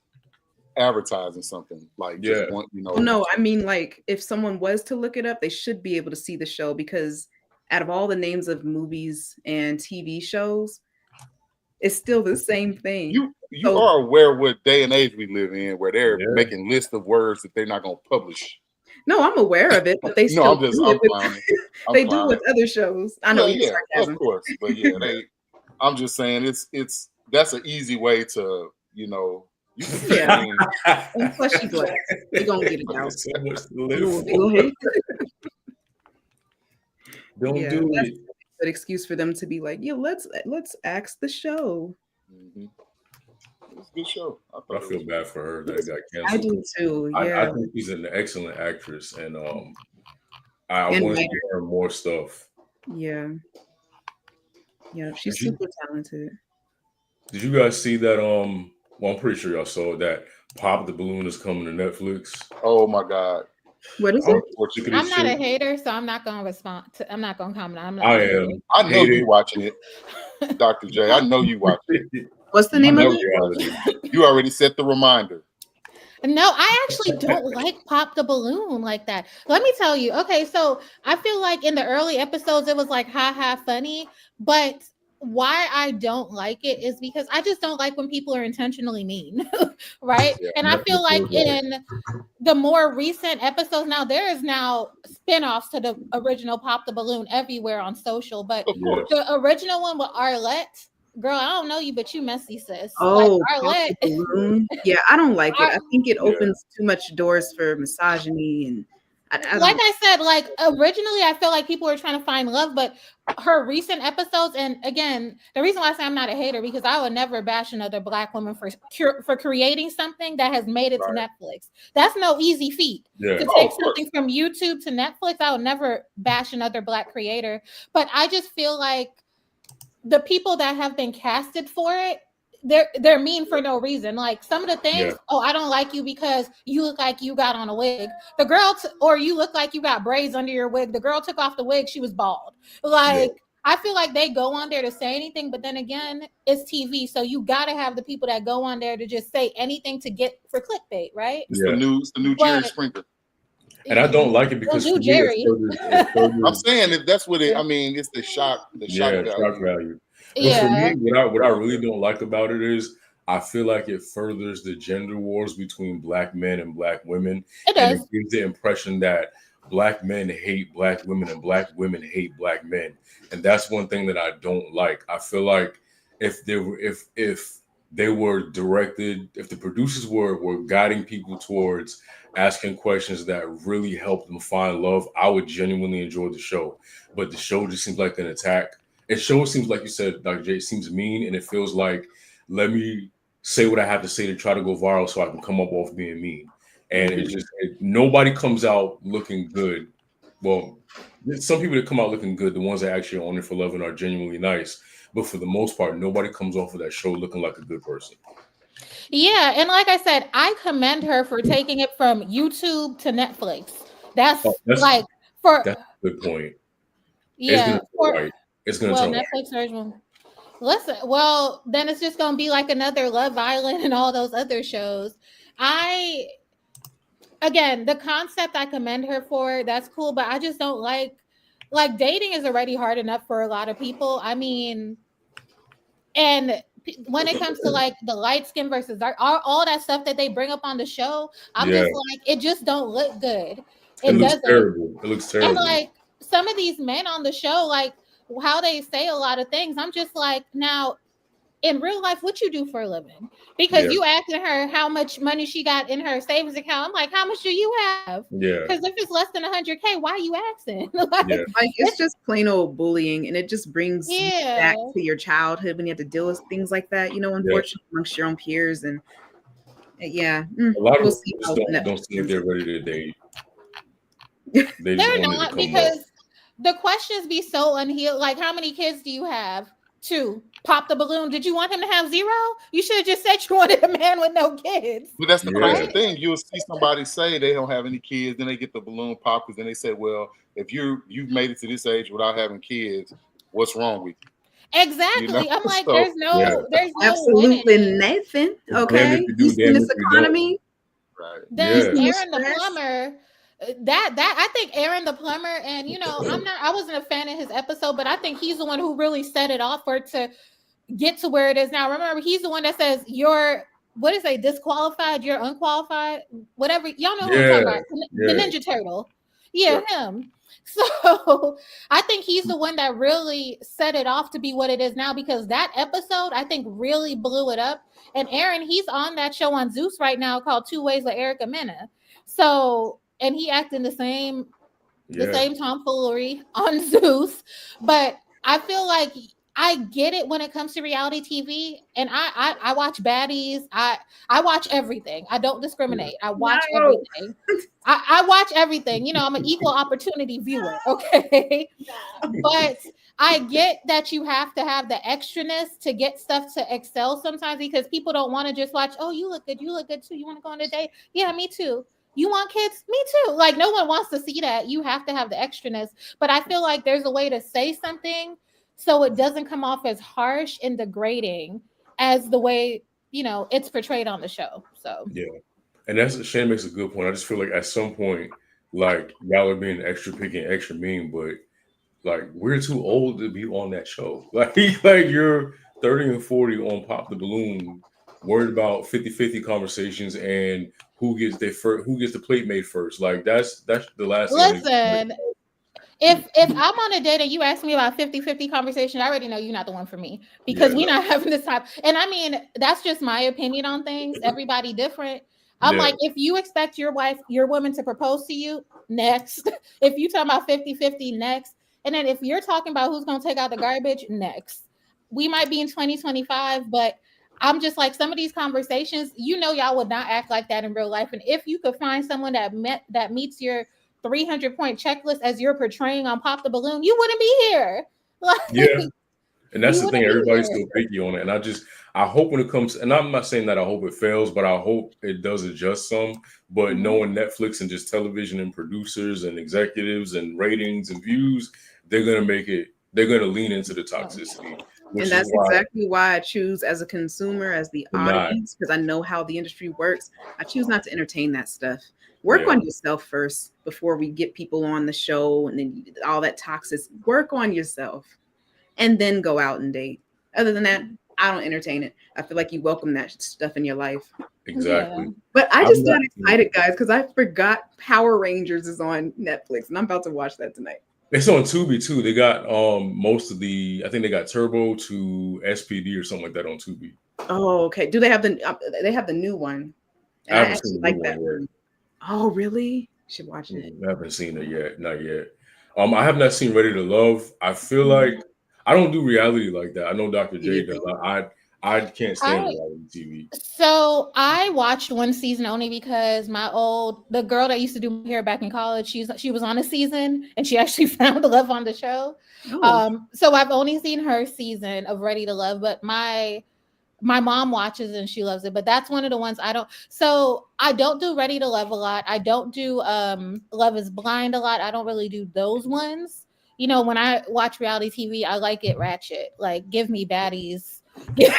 advertising something. Like, just one, No, I mean, like, if someone was to look it up, they should be able to see the show, because out of all the names of movies and TV shows, it's still the same thing. You are aware what day and age we live in, where they're making lists of words that they're not going to publish. No, I'm aware of it, but they still do with other shows. I know, sarcasm. Of course, but yeah, I'm just saying it's that's an easy way to And fleshy glass, they're gonna get it out. So much to live for. Don't do it. That's a good excuse for them to be like, let's axe the show. Mm-hmm. It's a good show. I feel bad for her that it got canceled. I do too. Yeah, I think she's an excellent actress, and I want to see her more stuff. Yeah, she's super talented. Did you guys see that? Well, I'm pretty sure y'all saw that. Pop the Balloon is coming to Netflix. Oh my God! What is it? I'm not a hater, so I'm not gonna respond. I'm not gonna comment. I am. I know you watching it, Dr. J. I know you watching it. What's the name of it? You already set the reminder. No, I actually don't like Pop the Balloon like that. Let me tell you. Okay, so I feel like in the early episodes it was like ha funny, but why I don't like it is because I just don't like when people are intentionally mean, right? Yeah, and I feel like in the more recent episodes now, there is now spinoffs to the original Pop the Balloon everywhere on social, but the original one with Arlette, girl, I don't know you, but you messy, sis. Oh, like Arlette. Yeah, I don't like it. I think it opens too much doors for misogyny, and like I said, like originally I felt like people were trying to find love, but her recent episodes, and again, the reason why I say I'm not a hater, because I would never bash another Black woman for creating something that has made it to Netflix. That's no easy feat. To take something from YouTube to Netflix, I would never bash another Black creator. But I just feel like the people that have been casted for it, they're mean for no reason. Like some of the things, I don't like you because you look like you got on a wig. The girl, or you look like you got braids under your wig. The girl took off the wig, she was bald. Like I feel like they go on there to say anything, but then again, it's TV, so you got to have the people that go on there to just say anything to get for clickbait, right? It's the new Jerry Springer. And I don't like it because for Jerry. I'm saying if that's what it. I mean, it's the shock value. But for me, what I really don't like about it is I feel like it furthers the gender wars between Black men and Black women. It does. And it gives the impression that Black men hate Black women and Black women hate Black men. And that's one thing that I don't like. I feel like if they were directed, if the producers were guiding people towards asking questions that really help them find love, I would genuinely enjoy the show. But the show just seems like an attack. It seems like you said, Dr. J, seems mean, and it feels like, let me say what I have to say to try to go viral so I can come up off being mean. And nobody comes out looking good. Well, some people that come out looking good, the ones that actually are on it for love and are genuinely nice. But for the most part, nobody comes off of that show looking like a good person. Yeah, and like I said, I commend her for taking it from YouTube to Netflix. That's a good point. Yeah, it's going to turn Netflix version. Listen, well, then it's just going to be like another Love Island and all those other shows. Again, the concept I commend her for, that's cool, but I just don't like dating is already hard enough for a lot of people. I mean, and when it comes to like the light skin versus dark, all that stuff that they bring up on the show, I'm just like, it just don't look good. It looks terrible. It looks terrible. And like some of these men on the show, like how they say a lot of things, I'm just like, now in real life, what you do for a living? Because you asking her how much money she got in her savings account. I'm like, how much do you have? Yeah. Because if it's less than 100K, why are you asking? like it's just plain old bullying, and it just brings you back to your childhood when you have to deal with things like that. Unfortunately, amongst your own peers, and a lot of people don't see if they're ready to date. They're not, because the questions be so unhealed. Like, how many kids do you have? to pop the balloon. Did you want him to have 0? You should have just said you wanted a man with no kids. But that's the crazy thing. You'll see somebody say they don't have any kids, then they get the balloon pop, because then they say, well, if you've made it to this age without having kids, what's wrong with you? Exactly. You know? I'm like, so, there's no absolutely Nathan. Okay, he's in this economy. Right. Then Aaron the plumber. That I think Aaron the plumber, and I wasn't a fan of his episode, but I think he's the one who really set it off for it to get to where it is now. Remember, he's the one that says you're disqualified, you're unqualified, whatever. Y'all know who I'm talking about. The Ninja Turtle. Yeah, him. So I think he's the one that really set it off to be what it is now, because that episode I think really blew it up. And Aaron, he's on that show on Zeus right now called 2 Ways with Erica Mena. So, and he acting the same tomfoolery on Zeus. But I feel like I get it when it comes to reality TV, and I watch baddies. I watch everything. I don't discriminate. I watch everything. I watch everything. I'm an equal opportunity viewer. Okay, but I get that you have to have the extraness to get stuff to excel sometimes, because people don't want to just watch. Oh, you look good. You look good too. You want to go on a date? Yeah, me too. You want kids? Me too. Like, no one wants to see that. You have to have the extraness. But I feel like there's a way to say something so it doesn't come off as harsh and degrading as the way, it's portrayed on the show. So yeah. And Shane makes a good point. I just feel like at some point, like, y'all are being extra picky and extra mean, but like, we're too old to be on that show. Like you're 30 and 40 on Pop the Balloon, worried about 50-50 conversations and who gets the plate made first. Like, that's the last thing. Listen, if I'm on a date and you ask me about 50-50 conversation, I already know you're not the one for me, because we're not having this type. And I mean, that's just my opinion on things. Everybody different. I'm like, if you expect your woman to propose to you, next. If you talking about 50-50, next. And then if you're talking about who's going to take out the garbage, next. We might be in 2025, but I'm just like, some of these conversations, y'all would not act like that in real life. And if you could find someone that meets your 300-point checklist as you're portraying on Pop the Balloon, you wouldn't be here. Like, and that's the thing. Everybody's still picky on it. And I hope when it comes, and I'm not saying that I hope it fails, but I hope it does adjust some. But knowing Netflix and just television and producers and executives and ratings and views, they're going to lean into the toxicity. And that's exactly why I choose, as a consumer, as the audience, because I know how the industry works, I choose not to entertain that stuff. Work on yourself first before we get people on the show, and then all that toxic. Work on yourself and then go out and date. Other than that, I don't entertain it. I feel like you welcome that stuff in your life. Exactly. Yeah. But I just got excited, guys, because I forgot Power Rangers is on Netflix, and I'm about to watch that tonight. It's on Tubi too. They got I think they got Turbo to SPD or something like that on Tubi. Oh, okay. Do they have the new one? I haven't seen like that one. Oh, really? Should watch it. I haven't seen it yet. Not yet. I have not seen Ready to Love. I feel like I don't do reality like that. I know Dr. J does. I can't stand reality TV. So I watched one season only because the girl that used to do my hair back in college, she was on a season and she actually found love on the show. Oh. So I've only seen her season of Ready to Love, but my mom watches and she loves it. But that's one of the ones I don't. So I don't do Ready to Love a lot. I don't do Love is Blind a lot. I don't really do those ones. When I watch reality TV, I like it ratchet. Like, give me baddies. No.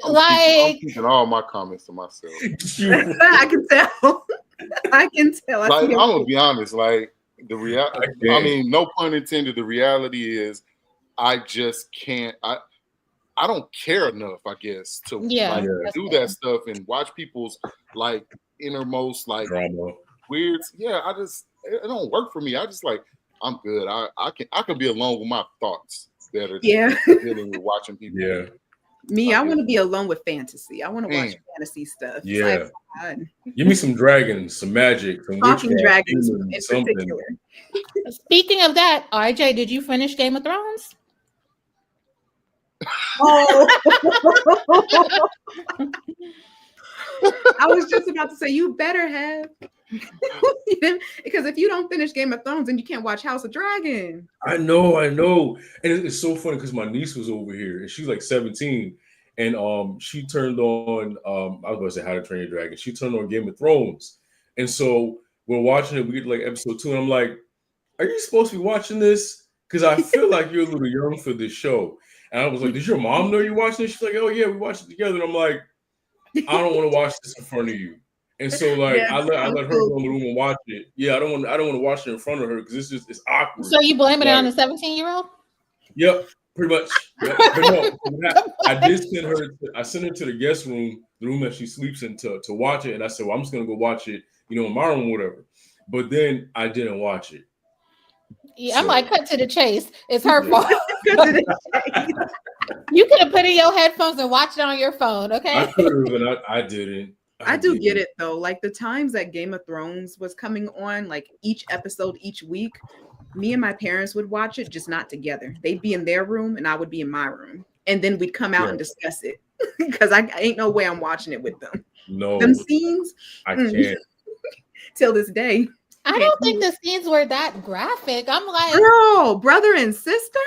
I'm keeping all my comments to myself. I can tell. Like, I'm gonna be honest. Like, the reality. I mean, no pun intended. The reality is, I just can't. I don't care enough, I guess, to do that stuff and watch people's like innermost like drama. Weird. Yeah, it don't work for me. I just like, I'm good. I can be alone with my thoughts better than dealing with watching people. Yeah. Me, I want to be alone with fantasy. I want to watch fantasy stuff. Yeah. Give me some dragons, some magic, some talking dragons in particular. Speaking of that, RJ, did you finish Game of Thrones? Oh. I was just about to say, you better have. Because if you don't finish Game of Thrones, then you can't watch House of Dragon. I know. And it's so funny because my niece was over here and she's like 17. And she turned on I was gonna say How to Train Your Dragon. She turned on Game of Thrones. And so we're watching it, we get to like episode 2, and I'm like, are you supposed to be watching this? Because I feel like you're a little young for this show. And I was like, does your mom know you're watching this? She's like, oh yeah, we watched it together. And I'm like, I don't want to watch this in front of you. And so like I let her go in the room and watch it. Yeah, I don't want to watch it in front of her because it's awkward. So you blaming it on the 17-year-old? Yep, pretty much. Yep. But no, I did send her. I sent her to the guest room, the room that she sleeps in, to watch it. And I said, well, I'm just gonna go watch it, in my room, whatever. But then I didn't watch it. Yeah, so, I'm like, cut to the chase. It's her fault. You could have put in your headphones and watched it on your phone, okay? I could have, and I didn't. I do get it though. Like the times that Game of Thrones was coming on, like each episode each week, me and my parents would watch it, just not together. They'd be in their room and I would be in my room. And then we'd come out and discuss it. Because I ain't no way I'm watching it with them. No. Them scenes. I can't. Till this day. I don't think the scenes were that graphic. I'm like, girl, brother and sister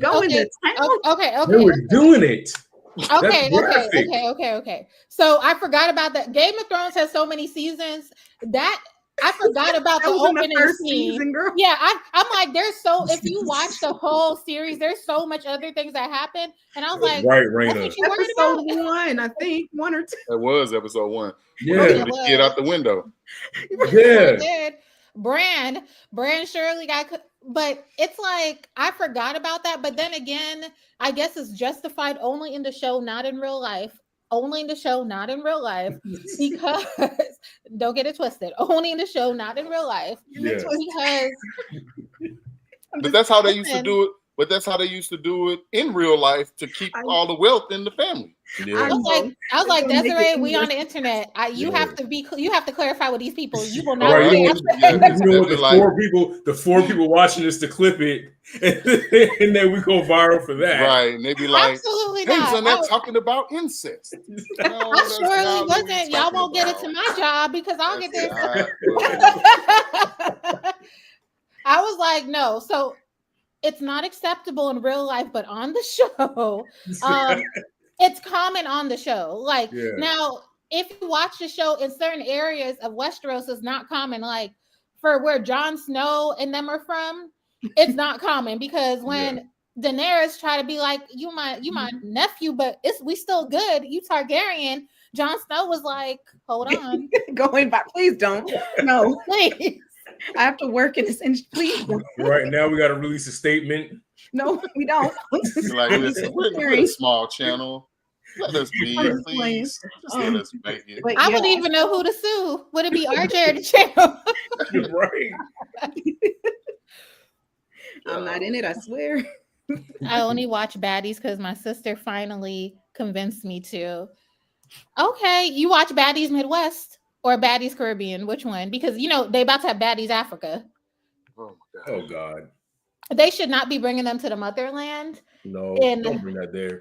going to town. Okay. They were doing it. Okay. So I forgot about that. Game of Thrones has so many seasons that I forgot about the opening scene. Girl. Yeah, I'm like, if you watch the whole series, there's so much other things that happen. And I was like, right, Raina. Episode 1, I think, 1 or 2. That was episode 1. Yeah, the kid out the window. Yeah. Bran surely got, but it's like I forgot about that. But then again, I guess it's justified only in the show, not in real life. Only in the show, not in real life. Because don't get it twisted. Only in the show, not in real life. Yeah. Because but that's how they used to do it. But that's how they used to do it in real life to keep all the wealth in the family. Yeah. I was like, Desiree, we on the internet. You have to clarify with these people. You will not. The four people watching this to clip it, and then we go viral for that. Right, and they be like, absolutely hey, not. so they're talking about incest. No, I surely wasn't. Y'all won't get it to my job because I'll get this. I was like, no. So it's not acceptable in real life, but on the show, it's common on the show. Like now, if you watch the show in certain areas of Westeros, it's not common. Like for where Jon Snow and them are from, it's not common because when Daenerys try to be like, you my nephew, but we still good. You Targaryen. Jon Snow was like, hold on, going back. Please don't. No, please. I have to work in this industry. Please. Right now, we got to release a statement. No, we don't. Like, listen, we're a small channel. Let us be, please. Just let us make it. I wouldn't even know who to sue. Would it be RJ or the channel? Right. I'm not in it, I swear. I only watch baddies because my sister finally convinced me to. Okay, you watch Baddies Midwest or Baddies Caribbean? Which one? Because they about to have Baddies Africa. Oh God. They should not be bringing them to the motherland. No, don't bring that there.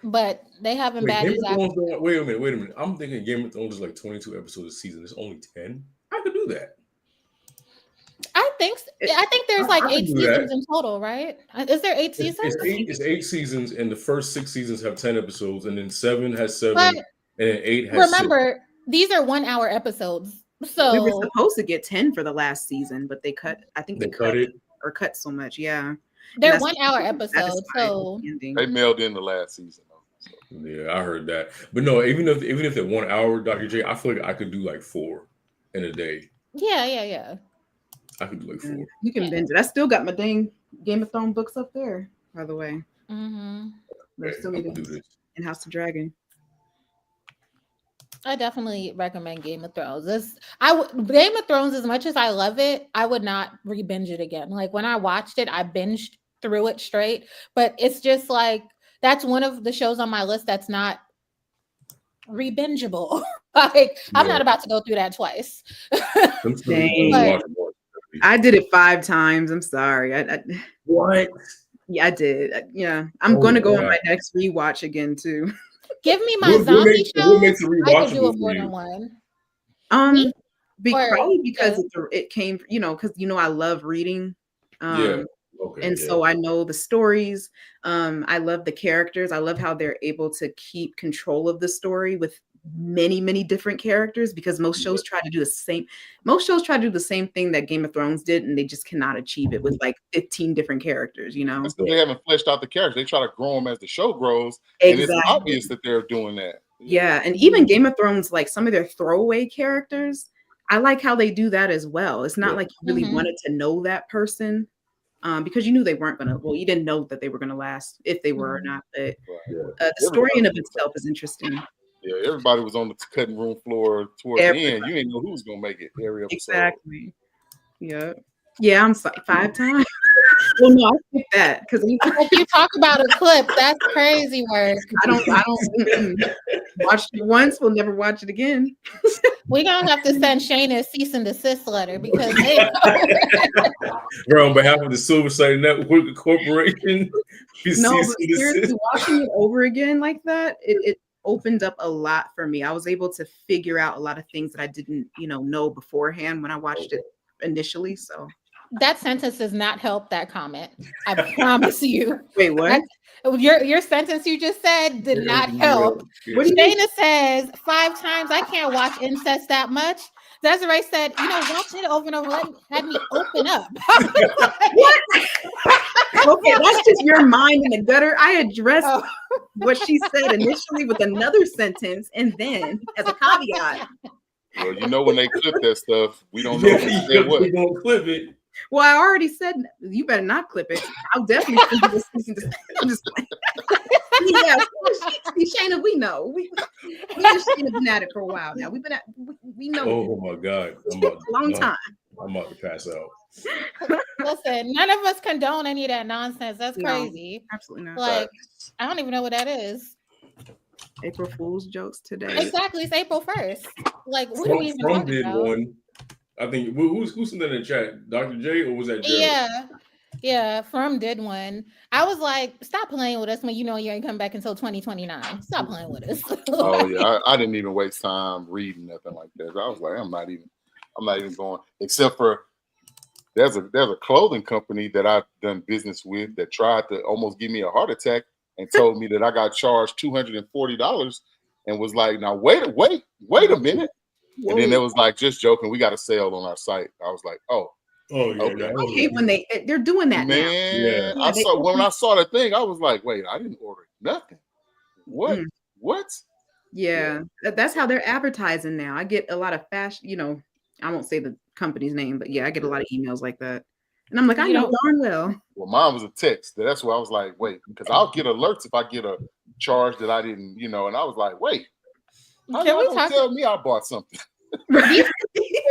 But they haven't Baddies Africa. Wait a minute. I'm thinking Game of Thrones is like 22 episodes a season. It's only 10. I could do that. I think there's like 8 seasons in total, right? Is there 8 seasons? It's 8 seasons, and the first 6 seasons have 10 episodes, and then 7 has 7, and then 8 has 6. These are 1-hour episodes. So we were supposed to get 10 for the last season, but they cut. I think they cut it or cut so much. Yeah, they're 1-hour episodes. So they mailed in the last season. So. Yeah, I heard that. But no, even if they're 1 hour, Dr. J, I feel like I could do like 4 in a day. Yeah. I could do like 4. You can binge it. I still got my dang Game of Thrones books up there, by the way. Mm-hmm. There's still need to in House of Dragon. I definitely recommend Game of Thrones. Game of Thrones, as much as I love it, I would not re-binge it again. Like when I watched it, I binged through it straight. But it's just like that's one of the shows on my list that's not re-bingeable. I'm not about to go through that twice. I did it 5 times. I'm sorry. What? Yeah, I did. Yeah, I'm going to go on my next rewatch again too. Give me my zombie show. I could do it more than one. Probably because it came, because I love reading. Okay. And so I know the stories. I love the characters. I love how they're able to keep control of the story with many, many different characters, because most shows try to do the same. Most shows try to do the same thing that Game of Thrones did, and they just cannot achieve it with like 15 different characters, That's because they haven't fleshed out the characters. They try to grow them as the show grows. Exactly. And it's obvious that they're doing that. Yeah. And even Game of Thrones, like some of their throwaway characters, I like how they do that as well. It's not like you really wanted to know that person. Because you knew they weren't going to, you didn't know that they were going to last, if they were or not. But the story in of itself is interesting. Yeah, everybody was on the cutting room floor towards the end. You didn't know who was going to make it every episode. Exactly. Yeah. Yeah, I'm sorry. 5 times. Well, no, I skip that because if you talk about a clip, that's crazy work. I don't watch it once. We'll never watch it again. We're gonna have to send Shayna a cease and desist letter because we're on behalf of the Silverside Network Corporation. No, but seriously, watching it over again like that, it opened up a lot for me. I was able to figure out a lot of things that I didn't, know beforehand when I watched it initially. So that sentence does not help that comment. I promise you. Wait, what? Your sentence you just said did not help. Dana says 5 times I can't watch incest that much. Desiree said, watching it over and over had me open up. What? Okay, that's just your mind in the gutter. I addressed what she said initially with another sentence and then as a caveat. Well, when they clip that stuff, we don't know what. We don't clip it. Well, I already said you better not clip it. I'll definitely send you this. I'm just playing. Yeah, Shayna, we know. We have been at it for a while now. We know. Oh my God, a long time. I'm about to pass out. Listen, none of us condone any of that nonsense. That's crazy. Absolutely not. Like, I don't even know what that is. April Fool's jokes today. Exactly, it's April 1st. Like, what are we even talking about? One. I think who's sent that in the chat? Dr. J, or was that Gerald? Yeah. From did one. I was like, stop playing with us when you ain't coming back until 2029. Stop playing with us. Oh yeah, I didn't even waste time reading nothing like that. I was like, I'm not even going. Except for there's a clothing company that I've done business with that tried to almost give me a heart attack and told me that I got charged $240 and was like, now wait a minute. Whoa. And then it was like, just joking, we got a sale on our site. I was like, oh yeah. Okay. I hate when they're doing that now. Yeah. When I saw the thing, I was like, wait, I didn't order nothing. What? What? Yeah. That's how they're advertising now. I get a lot of fashion, I won't say the company's name, but yeah, I get a lot of emails like that. And I'm like, I know darn well. Well, mine was a text. That's why I was like, wait, because I'll get alerts if I get a charge that I didn't, and I was like, wait. How y'all gonna tell me I bought something? We're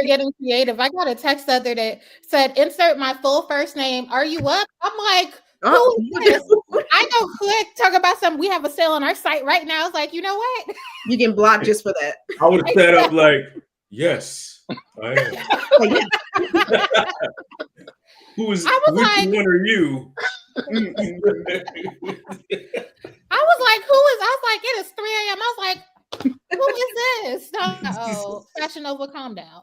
getting creative. I got a text the other day said, insert my full first name. Are you up? I'm like, who is this? I go click, talk about something. We have a sale on our site right now. I was like, you know what? You get blocked just for that. I would have set up like, yes, I am. Which one are you? I was like, it is 3 a.m. I was like, who is this? Oh, Fashion Nova, calm down.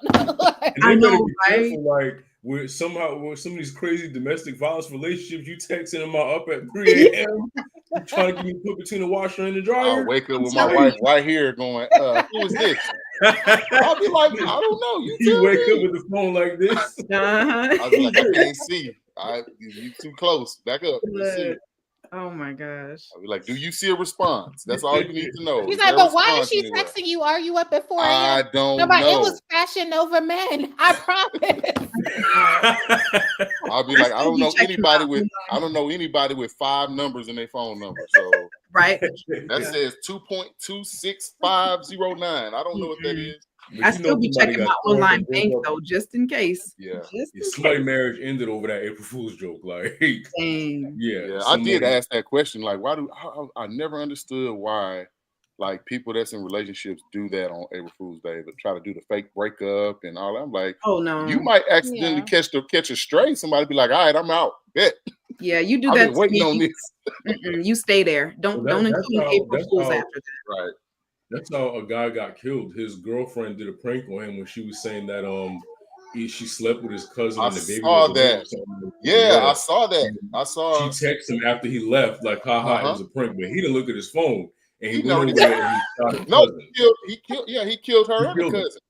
I know, right? Like, with some of these crazy domestic violence relationships, you texting them up at 3 a.m. trying to get me put between the washer and the dryer. I'll wake up with my wife right here going, who is this? I'll be like, I don't know. You wake up with the phone like this. I'll be like, I can't see. You too close. Back up. Oh my gosh. I'll be like, do you see a response? That's all you need to know. He's like, but why is she texting you? Are you up at 4 a.m.? I don't know. It was Fashion Nova Men. I promise. I'll be like, I don't know anybody with 5 numbers in their phone number. So right. That says 2.26509. I don't know what that is. I still be checking my online bank though, just in case. Yeah. Somebody's marriage ended over that April Fool's joke. Like, yeah. I did ask that question. Like, I never understood why, like, people that's in relationships do that on April Fool's Day, but try to do the fake breakup and all that. I'm like, oh no, you might accidentally catch a stray. Somebody be like, all right, I'm out. Bet. Yeah, you do that. Waiting on this. You stay there. Don't include April Fools after that. Right. That's how a guy got killed. His girlfriend did a prank on him when she was saying that she slept with his cousin I and the baby was saw a boy or that. something. Yeah, Yeah. I saw that. And I she saw. texted him after he left, like, haha, it was a prank. But he didn't look at his phone. And he He went know over there and he shot his no, cousin. he killed. Yeah, he killed her He and the killed him. cousin.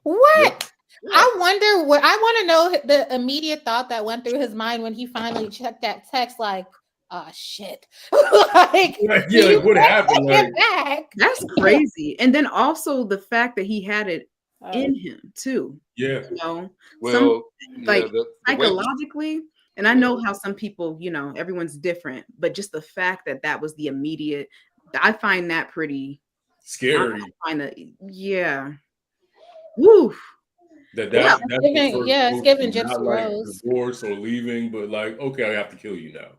What? Yep. Yeah. I wonder what I want to know the immediate thought that went through his mind when he finally checked that text, like, oh shit. Like, Yeah, like what happened? Like, back? That's crazy. And then also the fact that he had it in him too. yeah. You know, Well, like the psychologically, and I know how some people, you know, everyone's different, but just the fact that that was the immediate, I find that pretty Scary. I find that, yeah. Woo. That's the first it's giving Gypsy not like Rose. divorce or leaving, but like, okay, I have to kill you now.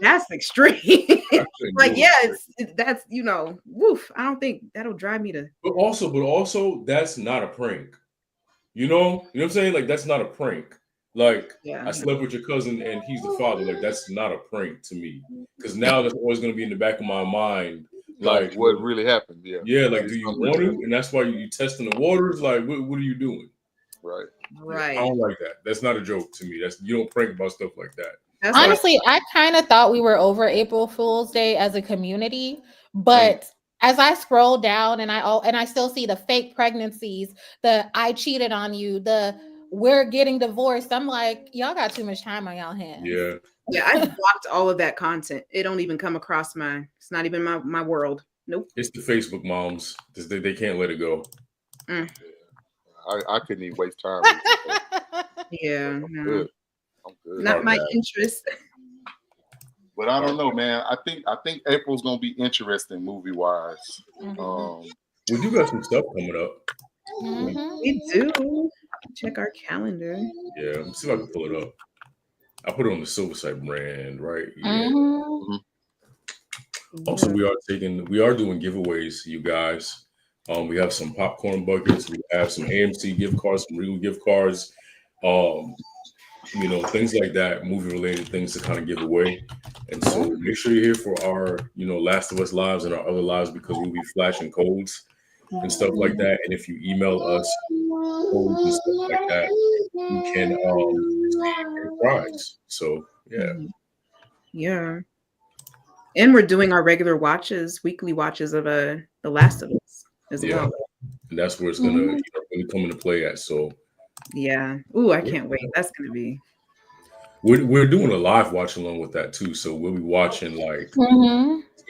That's extreme. Like, yeah, that's, you know, woof. I don't think that'll drive me to. But also, that's not a prank. You know what I'm saying? Like, that's not a prank. Like, I slept with your cousin and he's the father. Like, that's not a prank to me. Because now that's always going to be in the back of my mind. Like, what really happened? Yeah. Yeah, like, do you want to? And that's why you testing the waters. Like, what are you doing? Right. Right. I don't like that. That's not a joke to me. You don't prank about stuff like that. Honestly, I kind of thought we were over April Fool's Day as a community, but as I scroll down and I still see the fake pregnancies, the I cheated on you, the we're getting divorced. I'm like, y'all got too much time on y'all hands. Yeah, I blocked all of that content. It don't even come across it's not even my world. Nope. It's the Facebook moms. They can't let it go. I couldn't even waste time. Yeah. I'm good. Not my interest. But I don't know, man. I think April's gonna be interesting movie wise. We do got some stuff coming up. We do. Check our calendar. Yeah, let me see if I can pull it up. I put it on the Silverside brand, right? Yeah. Also, we are doing giveaways, you guys. We have some popcorn buckets. We have some AMC gift cards, some Regal gift cards. You know, things like that, movie related things to kind of give away. And so make sure you're here for our, you know, Last of Us lives and our other lives, because we'll be flashing codes and stuff like that. And if you email us codes and stuff like that, you can receive a prize. So yeah. And we're doing our regular weekly watches of The Last of Us as well. And that's where it's gonna really come into play at. So yeah. Ooh, I can't wait. That's gonna be. We're doing a live watch along with that too. So we'll be watching like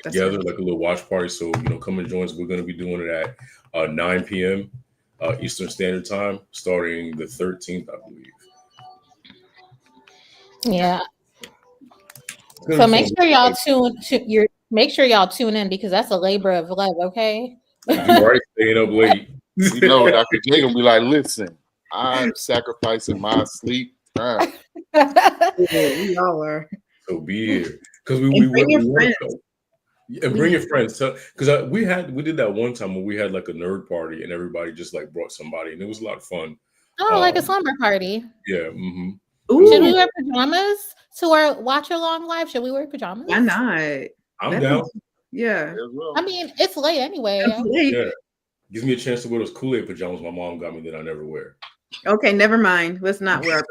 together, like a little watch party. So, you know, come and join us. We're gonna be doing it at 9 p.m. Eastern Standard Time, starting the 13th, I believe. Yeah. So make sure y'all tune in, because that's a labor of love. Okay. Right, staying up late. You know, Dr. J gonna be like, listen, I'm sacrificing my sleep time. We all are. So be here, because we bring your friends. And bring your friends, because we did that one time when we had like a nerd party and everybody just like brought somebody, and it was a lot of fun. Oh, like a slumber party. Yeah. Should we wear pajamas to our watch along live? Should we wear pajamas? Why not? I'm down. Yeah. I mean, it's late anyway. Yeah. Gives me a chance to wear those Kool-Aid pajamas my mom got me that I never wear. Okay, never mind. Let's not wear our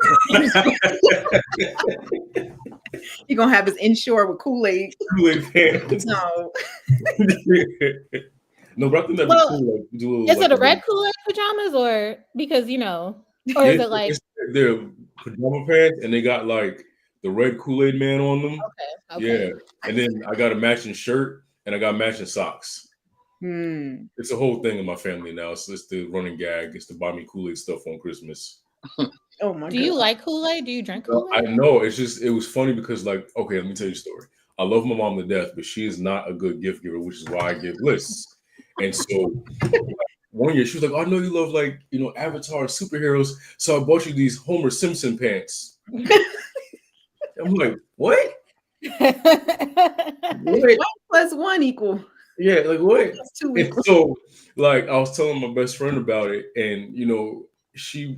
You're gonna have his inshore with Kool-Aid. Kool-Aid pants. No. No, but I think that'd be cool. Like, do a little, is it a red Kool-Aid pajamas, or because you know, or is it like they're pajama pants and they got like the red Kool-Aid man on them? Okay. Yeah. And then I got a matching shirt and I got matching socks. It's a whole thing in my family now. So it's the running gag. It's to buy me Kool-Aid stuff on Christmas. Oh my God. Do you like Kool-Aid? Do you drink Kool-Aid? I know. It was funny because, like, okay, let me tell you a story. I love my mom to death, but she is not a good gift giver, which is why I give lists. And so one year she was like, oh, I know you love, like, you know, Avatar superheroes, so I bought you these Homer Simpson pants. I'm like, what? 1 + 1 equal. Yeah, like what? That's 2 and so, like, I was telling my best friend about it, and you know,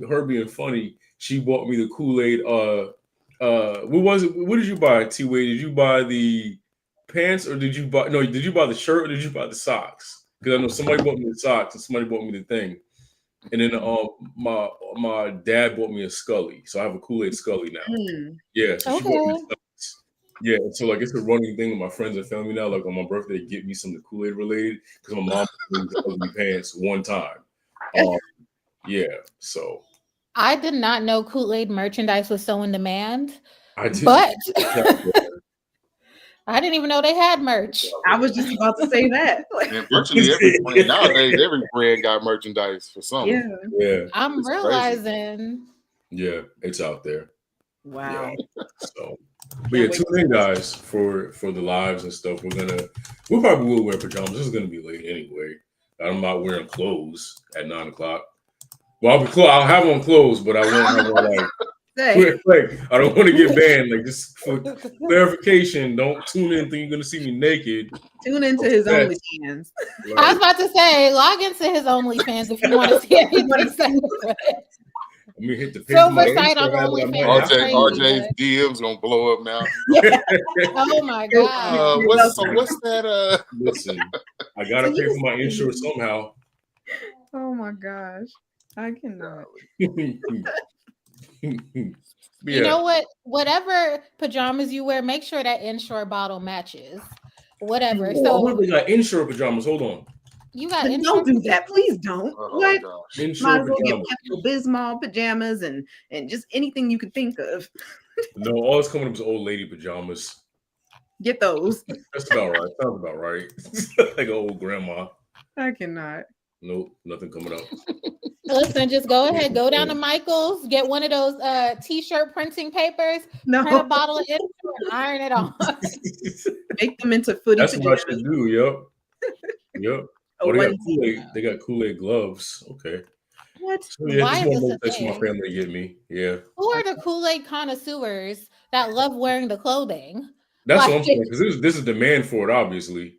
her being funny, she bought me the Kool-Aid. What was it? What did you buy, T-Way? Did you buy the pants, or did you buy the shirt, or did you buy the socks? because I know somebody bought me the socks and somebody bought me the thing. And then my dad bought me a Scully, so I have a Kool-Aid Scully now. Yeah, so she bought me the Scullies. Yeah, and so like it's a running thing with my friends and family now. Like on my birthday, get me some of the Kool-Aid related because my mom bought me the ugly pants one time. Yeah, so I did not know Kool-Aid merchandise was so in demand. I did, but I didn't even know they had merch. I was just about to say that. And virtually every brand nowadays, every brand got merchandise for something. Yeah. I'm realizing. Yeah, it's out there. Wow. Yeah. So, but yeah, tune in, guys, for the lives and stuff. We probably will wear pajamas. This is gonna be late anyway. I'm not wearing clothes at 9:00. Well, I'll have on clothes, but I won't have on like. I don't want to get banned. Like, just for clarification, don't tune in thinking you're gonna see me naked. Tune into his OnlyFans. I was about to say, log into his OnlyFans if you want to see everybody say it. Let me hit the Silver site on OnlyFans. RJ's DM's gonna blow up now. Oh my god! What's that? Listen, I gotta pay for my insurance somehow. Oh my gosh, I cannot. You know what? Whatever pajamas you wear, make sure that Ensure bottle matches. Whatever. So we got Ensure pajamas. Hold on. You got Ensure. Don't do that, please don't. What? Ensure might as well get Pepto-Bismol pajamas and just anything you could think of. No, all that's coming up is old lady pajamas. Get those. That's about right. Sounds about right. Like an old grandma. I cannot. Nope, nothing coming up. Listen, just go ahead, go down to Michael's, get one of those t-shirt printing papers, print a bottle of it, and iron it on. Make them into footy That's pajamas. what I should do. Yep. Oh, they got Kool-Aid gloves. Okay. What? So, yeah, why is this a thing? My family get me. Yeah. Who are the Kool-Aid connoisseurs that love wearing the clothing? That's what I'm saying, because this is demand for it, obviously.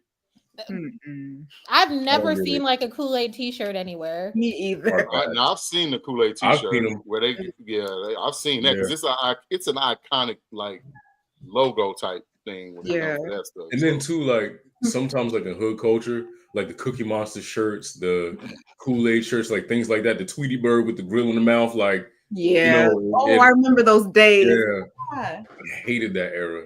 I've never seen like a Kool-Aid t-shirt anywhere. Me either. Now I've seen the Kool-Aid t-shirt where I've seen that because it's an iconic like logo type thing. That stuff. And then too, like sometimes like in hood culture, like the Cookie Monster shirts, the Kool-Aid shirts, like things like that. The Tweety Bird with the grill in the mouth, like I remember those days. Yeah, I hated that era.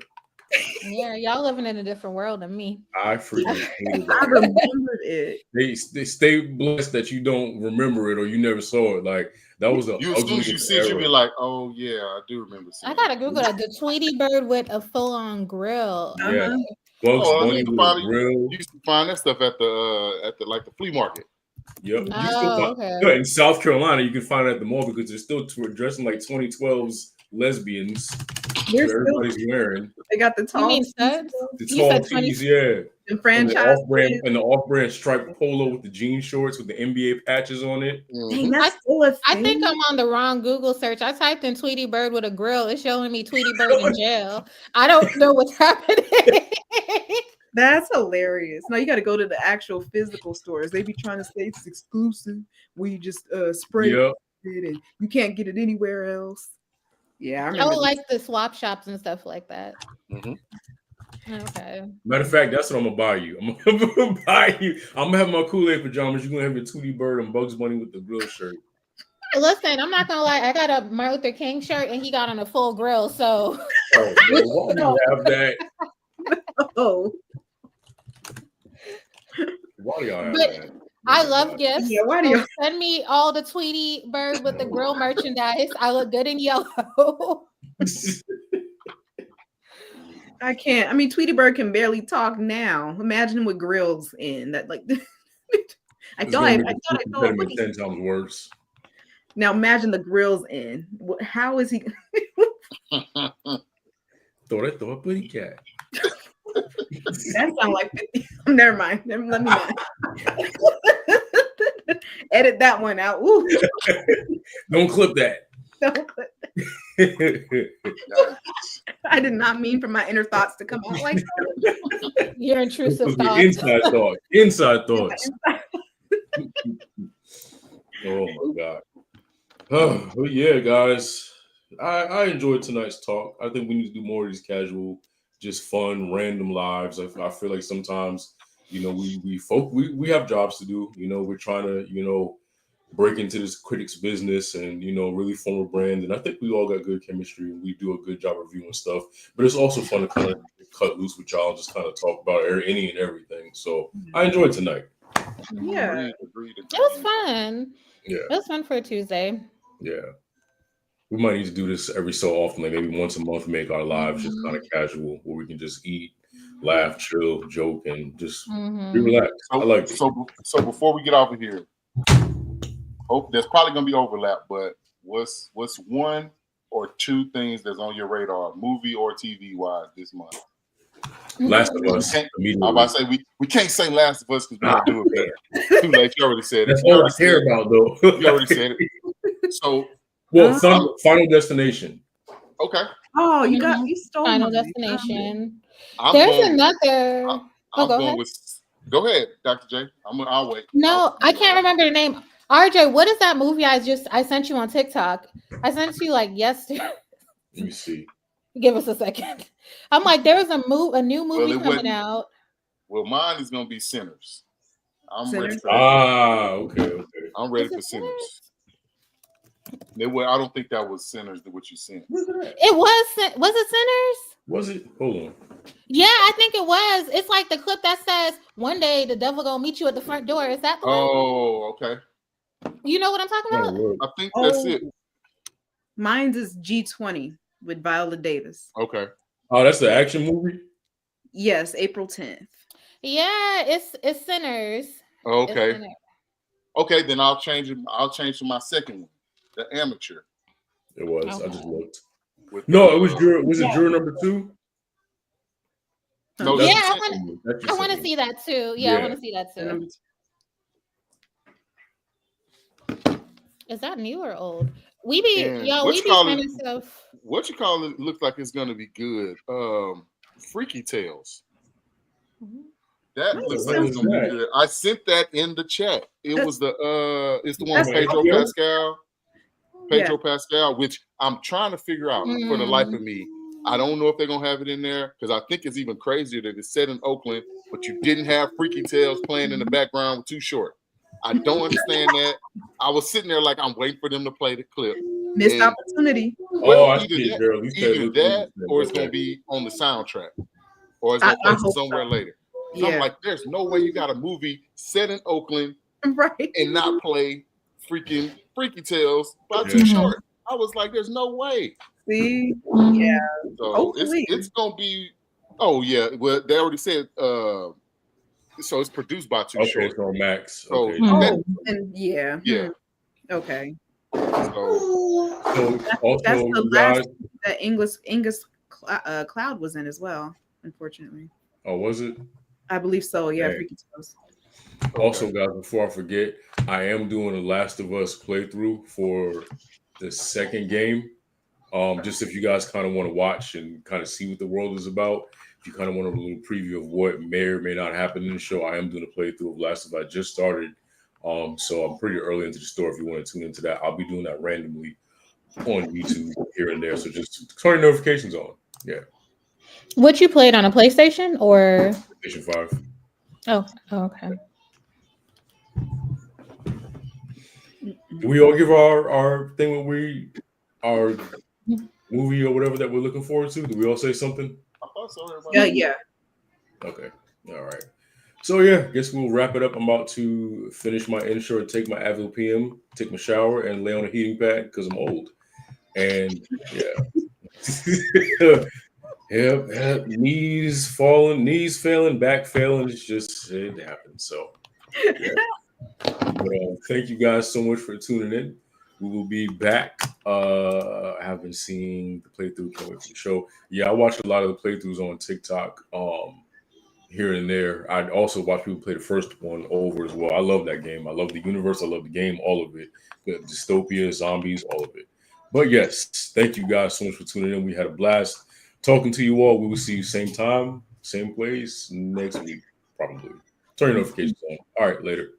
Yeah, y'all living in a different world than me. I freaking hated that. I remembered it. They stay blessed that you don't remember it or you never saw it. Like that was a as soon as you see it, you be like, oh yeah, I do remember seeing I gotta Google that. The Tweety Bird with a full-on grill. Yeah. Bugs Bunny with a grill. You used to find that stuff at the like the flea market. Yep. Okay. In South Carolina, you can find it at the mall because they're still dressing like 2012's lesbians. Everybody's wearing. They got the tall. You mean studs? The tall tees, yeah. The franchise and the off-brand striped polo with the jean shorts with the NBA patches on it. Dang, that's still a thing. I think I'm on the wrong Google search. I typed in Tweety Bird with a grill. It's showing me Tweety Bird in jail. I don't know what's happening. That's hilarious. Now you got to go to the actual physical stores. They be trying to say it's exclusive. We just spray it and you can't get it anywhere else. Yeah, I remember. Like the swap shops and stuff like that. Okay. Matter of fact, that's what I'm gonna buy you. I'm gonna buy you. I'm gonna have my Kool-Aid pajamas. You're gonna have your Tweety Bird and Bugs Bunny with the grill shirt. Listen, I'm not gonna lie. I got a Martin Luther King shirt and he got on a full grill. So why do you have that? Why do y'all have that? I love gifts. Yeah, why do you send me all the Tweety Bird with the grill merchandise? I look good in yellow. I can't. I mean, Tweety Bird can barely talk now. Imagine him with grills in that. Like, I thought I 10 times worse. Now imagine the grills in. How is he? Thought a buddy cat. That sounds like 50. Never mind. Let me not. Edit that one out. Ooh. Don't clip that. Don't clip that. I did not mean for my inner thoughts to come out like that. Your intrusive thoughts. Inside thoughts. Oh my God. Oh, yeah, guys. I enjoyed tonight's talk. I think we need to do more of these casual, just fun, random lives. I feel like sometimes we have jobs to do. We're trying to break into this critics business and really form a brand. And I think we all got good chemistry and we do a good job reviewing stuff. But it's also fun to kind of cut loose with y'all and just kind of talk about any and everything. So I enjoyed tonight. Yeah, it was fun. Yeah, it was fun for a Tuesday. Yeah, we might need to do this every so often, like maybe once a month. Make our lives just kind of casual, where we can just eat, laugh, chill, joke, and just be relaxed. I like it. So before we get off of here. There's probably gonna be overlap, but what's one or two things that's on your radar, movie or TV wise, this month? Last of Us. I'm about to say we can't say Last of Us because we don't do it better. Too late. You already said it. That's all I care about, though. You already said it. So, Final Destination. Okay. Oh, you stole Final Destination. There's another. I'm going with. Go ahead, Dr. J. I'll wait. No, I can't remember the name. RJ, what is that movie I sent you on TikTok? I sent you like yesterday. Let me see. Give us a second. I'm like, there was a new movie coming out. Well, mine is gonna be Sinners. I'm ready for okay. I'm ready for Sinners. I don't think that was Sinners what you sent. It was it Sinners? Was it? Hold on. Yeah, I think it was. It's like the clip that says, "One day the devil gonna meet you at the front door." Is that the one? Oh, okay. You know what I'm talking about? I think that's it. Mine's is G20 with Viola Davis. Okay. Oh, that's the action movie? Yes, April 10th. Yeah, it's Sinners. Okay. It's Sinners. Okay, then I'll change it. I'll change to my second one, The Amateur. It was. Okay. I just looked. It was juror. Was it juror number 2? No, yeah, I want to see that too. Yeah, I want to see that too. Is that new or old? We be finding stuff. What you call it? Looks like it's gonna be good. Freaky Tales. That looks like it's gonna be good. I sent that in the chat. It was it's the one with Pedro Pascal. Pedro Pascal, which I'm trying to figure out for the life of me. I don't know if they're gonna have it in there because I think it's even crazier that it's set in Oakland, but you didn't have Freaky Tales playing in the background with Too Short. I don't understand that. I was sitting there like I'm waiting for them to play the clip. Missed opportunity. Well, either that or it's gonna be on the soundtrack, or it's gonna play somewhere later. So I'm like, there's no way you got a movie set in Oakland, right, and not play freaking Freaky Tales by Too Short. I was like, there's no way. See, yeah. So it's gonna be. Oh yeah, well they already said. So it's produced by Too Short. So Max. So yeah. Okay. So that's the last that Angus Cloud was in as well. Unfortunately. Oh, was it? I believe so. Yeah. Freaky Tales. Also, guys, before I forget, I am doing a Last of Us playthrough for the second game. Just if you guys kind of want to watch and kind of see what the world is about, if you kind of want a little preview of what may or may not happen in the show, I am doing a playthrough of Last of Us. I just started, so I'm pretty early into the story. If you want to tune into that, I'll be doing that randomly on YouTube here and there. So just turn your notifications on. Yeah. What you played on a PlayStation or PlayStation 5? Oh, okay. Do we all give our thing when our movie or whatever that we're looking forward to? Do we all say something? I thought so. Yeah. Okay. All right. So yeah, guess we'll wrap it up. I'm about to finish my intro, take my Advil PM, take my shower, and lay on a heating pad because I'm old. And yeah. Yep, knees failing, back failing. It happens. So yeah. But thank you guys so much for tuning in. We will be back. I have been seeing the playthrough coming from the show. Yeah, I watched a lot of the playthroughs on TikTok here and there. I also watch people play the first one over as well. I love that game. I love the universe. I love the game, all of it. The dystopia, zombies, all of it. But yes, thank you guys so much for tuning in. We had a blast talking to you all. We will see you same time, same place next week, probably. Turn your notifications on. All right, later.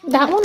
That one